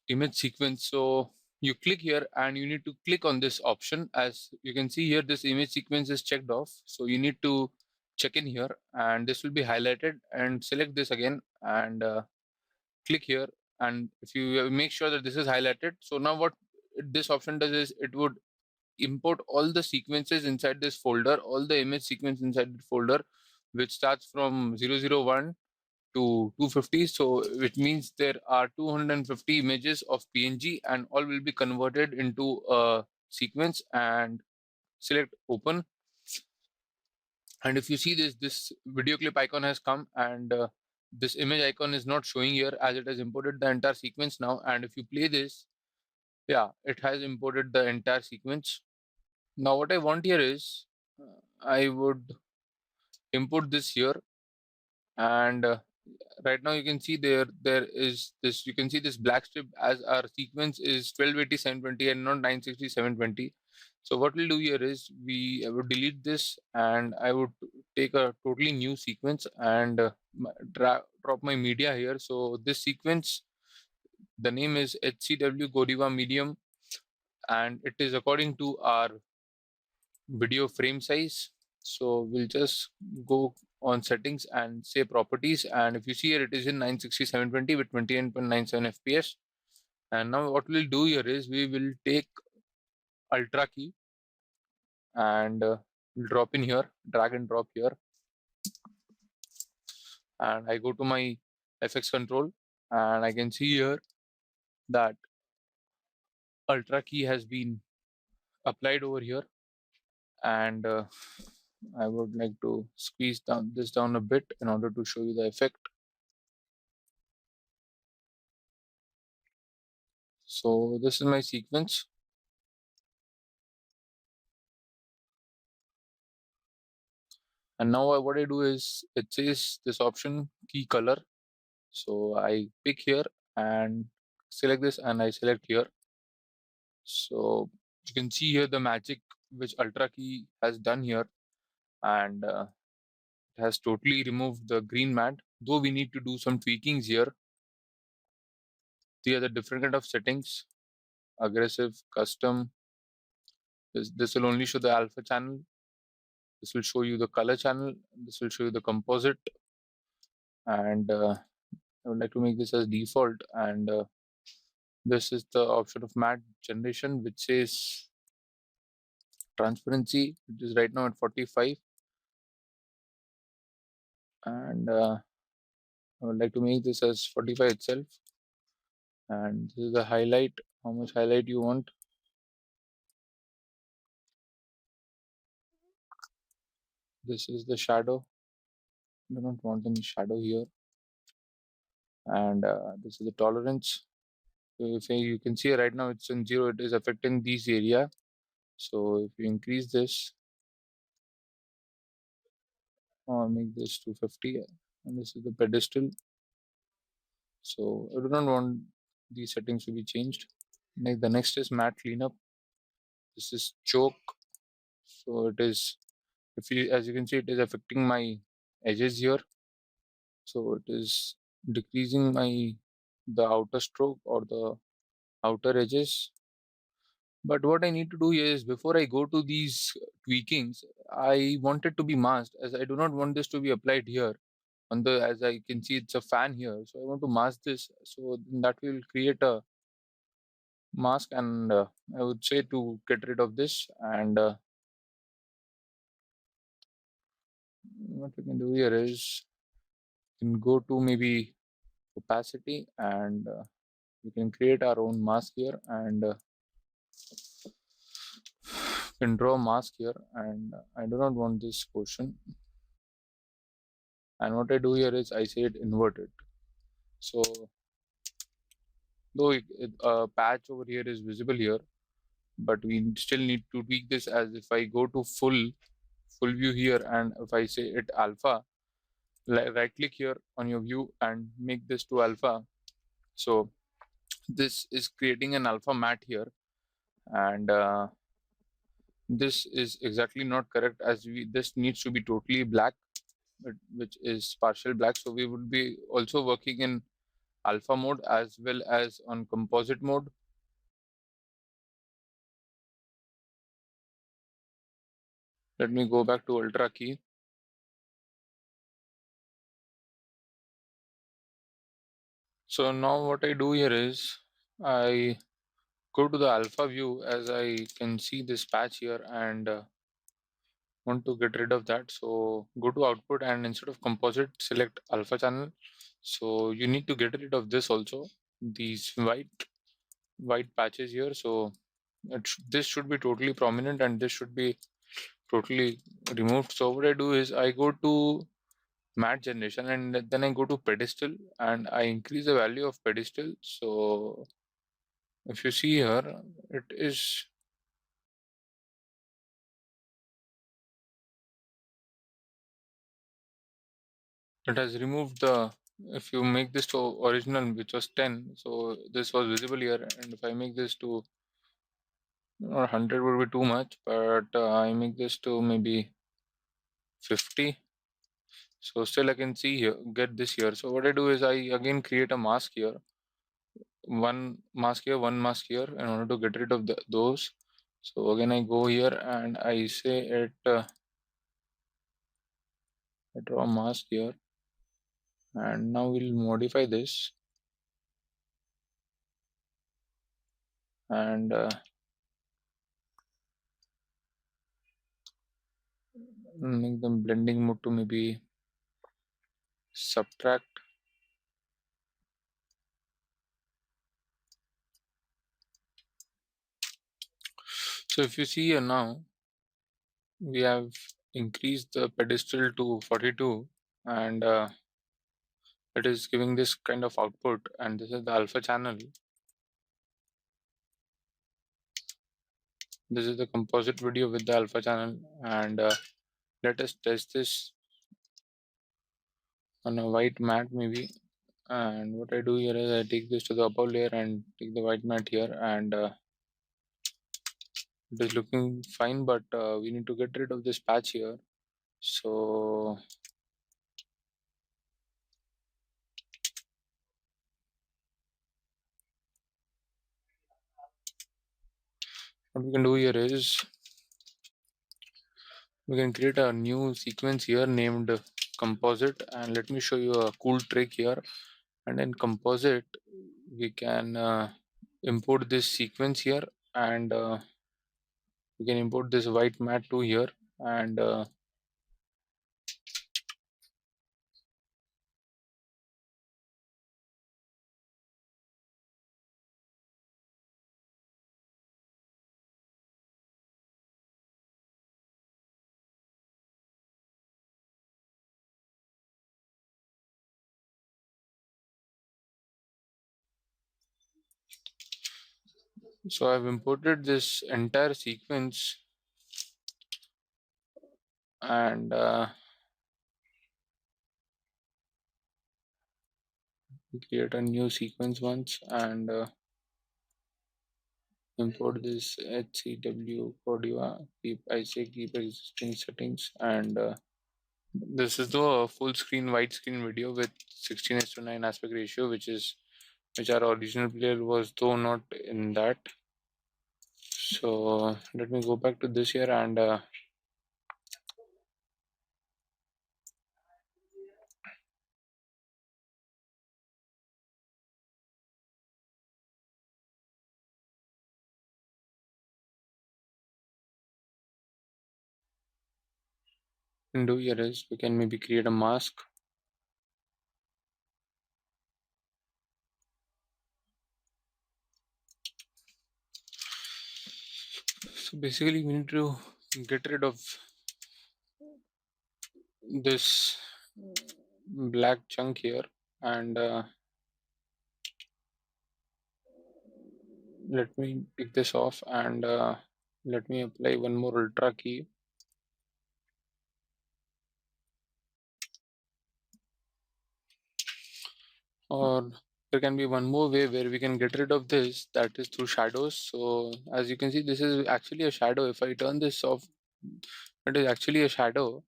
image sequence. So you click here and you need to click on this option. As you can see here, this image sequence is checked off, so you need to check in here, and this will be highlighted, and select this again and click here. And if you make sure that this is highlighted, so now what this option does is it would import all the sequences inside this folder, all the image sequence inside the folder, which starts from 001 to 250. So it means there are 250 images of PNG, and all will be converted into a sequence, and select open. And if you see this video clip icon has come, and this image icon is not showing here as it has imported the entire sequence now. And if you play this, yeah, it has imported the entire sequence. Now what I want here is, I would import this here, and right now you can see there is this, you can see this black strip, as our sequence is 1280 720 and not 960 720. So what we'll do here is I would delete this, and I would take a totally new sequence and drop my media here. So this sequence, the name is HCW Godiva medium, and it is according to our video frame size. So we'll just go on settings and say properties, and if you see here, it is in 960 720 with 28.97 fps. And now what we'll do here is we will take ultra key and we'll drop in here, drag and drop here, and I go to my FX control, and I can see here that ultra key has been applied over here. And I would like to squeeze this down a bit in order to show you the effect. So this is my sequence, And now what I do is, it says this option key color. So I pick here and select this, and I select here. So you can see here the magic which Ultra Key has done here, and it has totally removed the green matte. Though we need to do some tweakings here. These are the different kind of settings: aggressive, custom. This will only show the alpha channel. This will show you the color channel. This will show you the composite, and I would like to make this as default. And this is the option of matte generation, which says transparency, which is right now at 45. And I would like to make this as 45 itself. And this is the highlight, how much highlight you want. This is the shadow. I do not want any shadow here. And this is the tolerance. So if you can see right now it's in 0, it is affecting these area. So if you increase this, or make this 250, and this is the pedestal. So I do not want these settings to be changed. The next is matte cleanup. This is choke. So it is, if you, as you can see, it is affecting my edges here. So it is decreasing the outer stroke or the outer edges. But what I need to do here is, before I go to these tweakings, I want it to be masked, as I do not want this to be applied here on the, as I can see it's a fan here. So I want to mask this. So that will create a mask, and I would say to get rid of this. And what we can do here is, we can go to maybe opacity, and we can create our own mask here, and can draw a mask here. And I do not want this portion. And what I do here is, I say it inverted. So though a patch over here is visible here, but we still need to tweak this. As if I go to full view here, and if I say it alpha, right click here on your view and make this to alpha. So this is creating an alpha matte here, and this is exactly not correct, as this needs to be totally black, which is partial black. So we would be also working in alpha mode as well as on composite mode. Let me go back to Ultra Key. So now what I do here is, I go to the alpha view, as I can see this patch here, and want to get rid of that. So go to output, and instead of composite, select alpha channel. So you need to get rid of this also, these white patches here. So this should be totally prominent, and this should be totally removed. So what I do is, I go to matte generation, and then I go to pedestal, and I increase the value of pedestal. So if you see here, it has removed the, if you make this to original, which was 10, so this was visible here. And if I make this to, or 100 would be too much, but I make this to maybe 50. So still I can see here, get this here. So what I do is, I again create a mask here, one mask here, one mask here, in order to get rid of those. So again I go here, and I say it, I draw a mask here, and now we'll modify this, and make them blending mode to maybe subtract. So if you see here now, we have increased the pedestal to 42, and it is giving this kind of output, and this is the alpha channel. This is the composite video with the alpha channel, and Let us test this on a white mat maybe. And what I do here is I take this to the upper layer and take the white mat here, and it is looking fine, but we need to get rid of this patch here. So what we can do here is we can create a new sequence here named composite, and let me show you a cool trick here. And in composite we can import this sequence here, and we can import this white mat to here, and so I've imported this entire sequence, and create a new sequence once, and import this HCW Cordova. Keep existing settings, and this is the full screen widescreen video with 16:9 aspect ratio, which our original player was, though not in that. So let me go back to this here, and do here is we can maybe create a mask. So basically we need to get rid of this black chunk here, and let me pick this off, and let me apply one more ultra key. Or there can be one more way where we can get rid of this, that is through shadows. So as you can see, this is actually a shadow. If I turn this off, it is actually a shadow,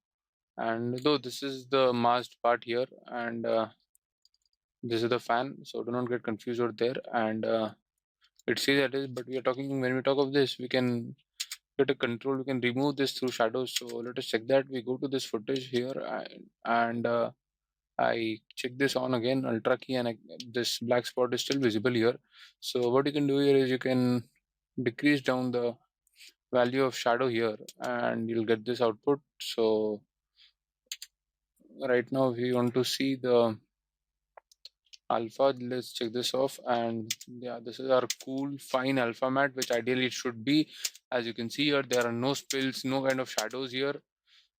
and though this is the masked part here, and this is the fan, so do not get confused over there. And it says that is, but we are talking, when we talk of this, we can get a control, we can remove this through shadows. So let us check that. We go to this footage here, and I check this on again, ultra key, and this black spot is still visible here. So what you can do here is you can decrease down the value of shadow here, and you'll get this output. So right now if you want to see the alpha, let's check this off, and yeah, this is our cool fine alpha matte, which ideally it should be. As you can see here, there are no spills, no kind of shadows here.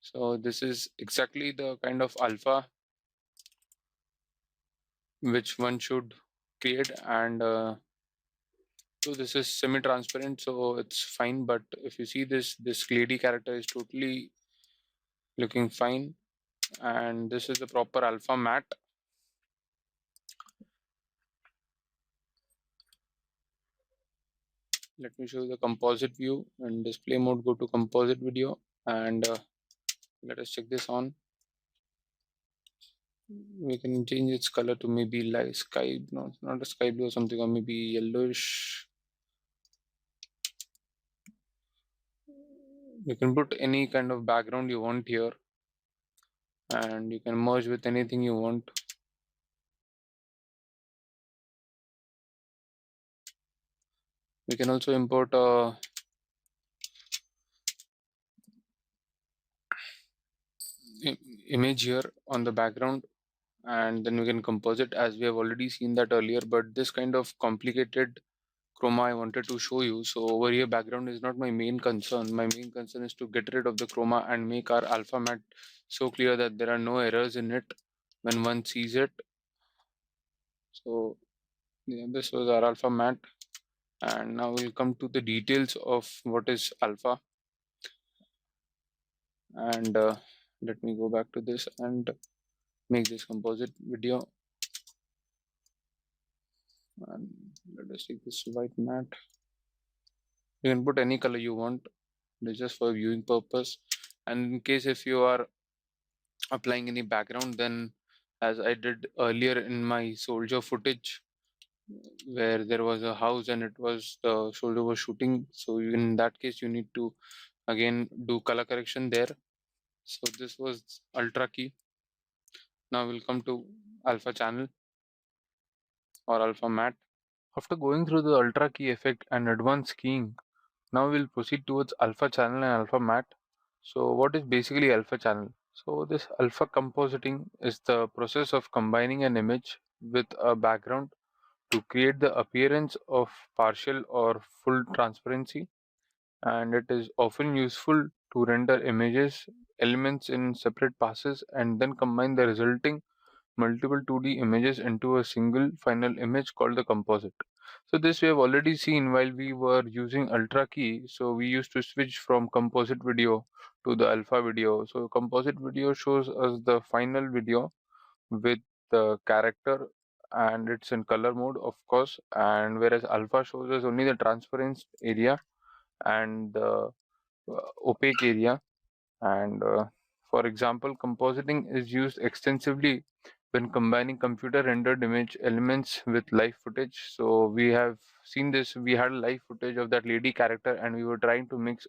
So this is exactly the kind of alpha which one should create, and so this is semi-transparent, so it's fine. But if you see this lady character is totally looking fine, and this is the proper alpha matte. Let me show you the composite view. In display mode, go to composite video, and let us check this on. We can change its color to maybe like sky, not a sky blue or something, or maybe yellowish. You can put any kind of background you want here, and you can merge with anything you want. We can also import a image here on the background, and then we can compose it as we have already seen that earlier. But this kind of complicated chroma I wanted to show you. So over here, background is not my main concern. My main concern is to get rid of the chroma and make our alpha matte so clear that there are no errors in it when one sees it. So yeah, this was our alpha matte, and now we'll come to the details of what is alpha. And let me go back to this and make this composite video. And let us take this white matte. You can put any color you want. It's just for viewing purpose. And in case if you are applying any background, then as I did earlier in my soldier footage, where there was a house and it was the soldier was shooting, so in that case you need to again do color correction there. So this was ultra key. Now we'll come to alpha channel or alpha matte. After going through the ultra key effect and advanced keying, now we'll proceed towards alpha channel and alpha matte. So what is basically alpha channel? So this alpha compositing is the process of combining an image with a background to create the appearance of partial or full transparency, and it is often useful to render images elements in separate passes and then combine the resulting multiple 2D images into a single final image called the composite. So this we have already seen while we were using Ultra Key. So we used to switch from composite video to the alpha video. So composite video shows us the final video with the character, and it's in color mode of course, and whereas alpha shows us only the transparent area and the opaque area. And for example, compositing is used extensively when combining computer rendered image elements with live footage. So we have seen this. We had live footage of that lady character and we were trying to mix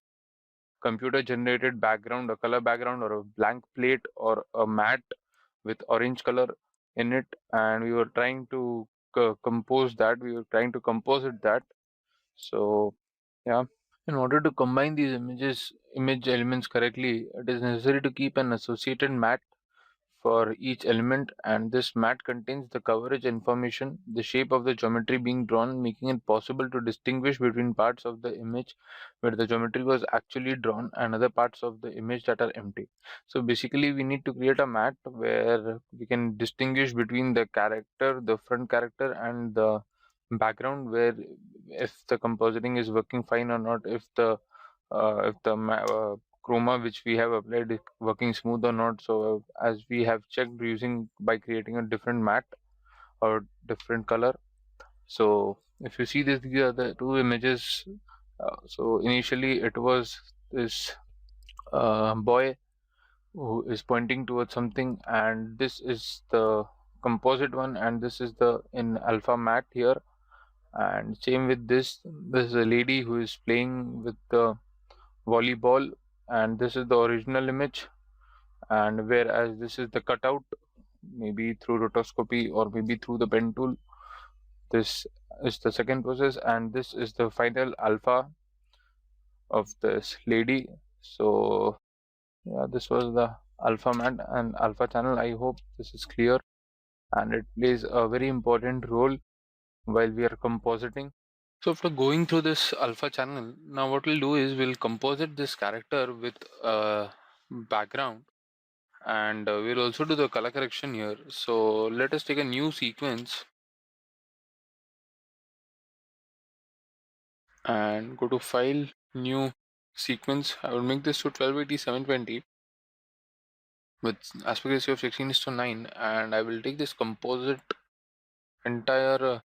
computer generated background, a color background or a blank plate or a matte with orange color in it, and we were trying to compose that. We were trying to composite that. So yeah. In order to combine these image elements correctly, it is necessary to keep an associated matte for each element, and this matte contains the coverage information, the shape of the geometry being drawn, making it possible to distinguish between parts of the image where the geometry was actually drawn and other parts of the image that are empty. So basically we need to create a matte where we can distinguish between the character, the front character, and the background, where if the compositing is working fine or not, if the chroma which we have applied is working smooth or not. So as we have checked using by creating a different matte or different color. So if you see this, these are the two images. So initially it was this boy who is pointing towards something, and this is the composite one, and this is the in alpha matte here. And same with this is a lady who is playing with the volleyball, and this is the original image, and whereas this is the cutout, maybe through rotoscopy or maybe through the pen tool. This is the second process, and this is the final alpha of this lady. So yeah, this was the alpha matte and alpha channel. I hope this is clear, and it plays a very important role while we are compositing. So after going through this alpha channel, now what we'll do is we'll composite this character with a background, and we'll also do the color correction here. So let us take a new sequence and go to file, new sequence. I will make this to 1280 720 with aspect ratio of 16:9, and I will take this composite entire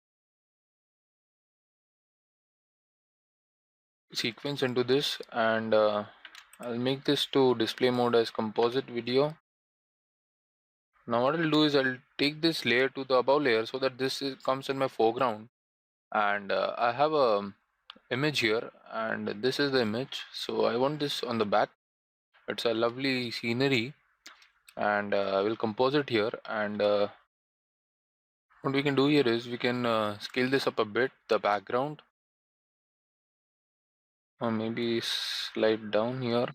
sequence into this, and I'll make this to display mode as composite video. Now what I'll do is I'll take this layer to the above layer so that comes in my foreground, and I have a image here, and this is the image. So I want this on the back. It's a lovely scenery, and I will compose it here. And what we can do here is we can scale this up a bit, the background, or maybe slide down here.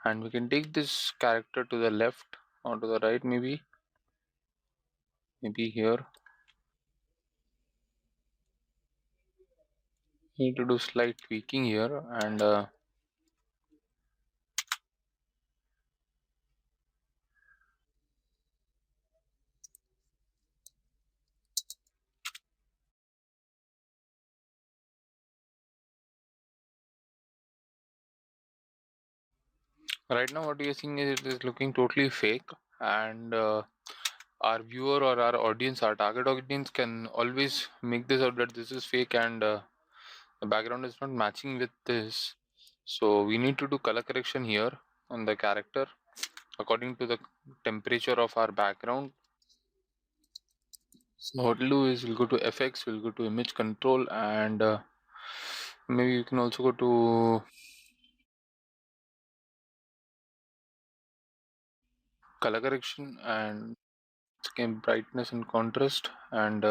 And we can take this character to the left or to the right, maybe here. Need to do slight tweaking here, and right now what we are seeing is it is looking totally fake, and our viewer or our audience, our target audience, can always make this out that this is fake, and the background is not matching with this. So we need to do color correction here on the character according to the temperature of our background. So what we'll do is we'll go to effects, we'll go to image control, and maybe you can also go to color correction and again brightness and contrast, and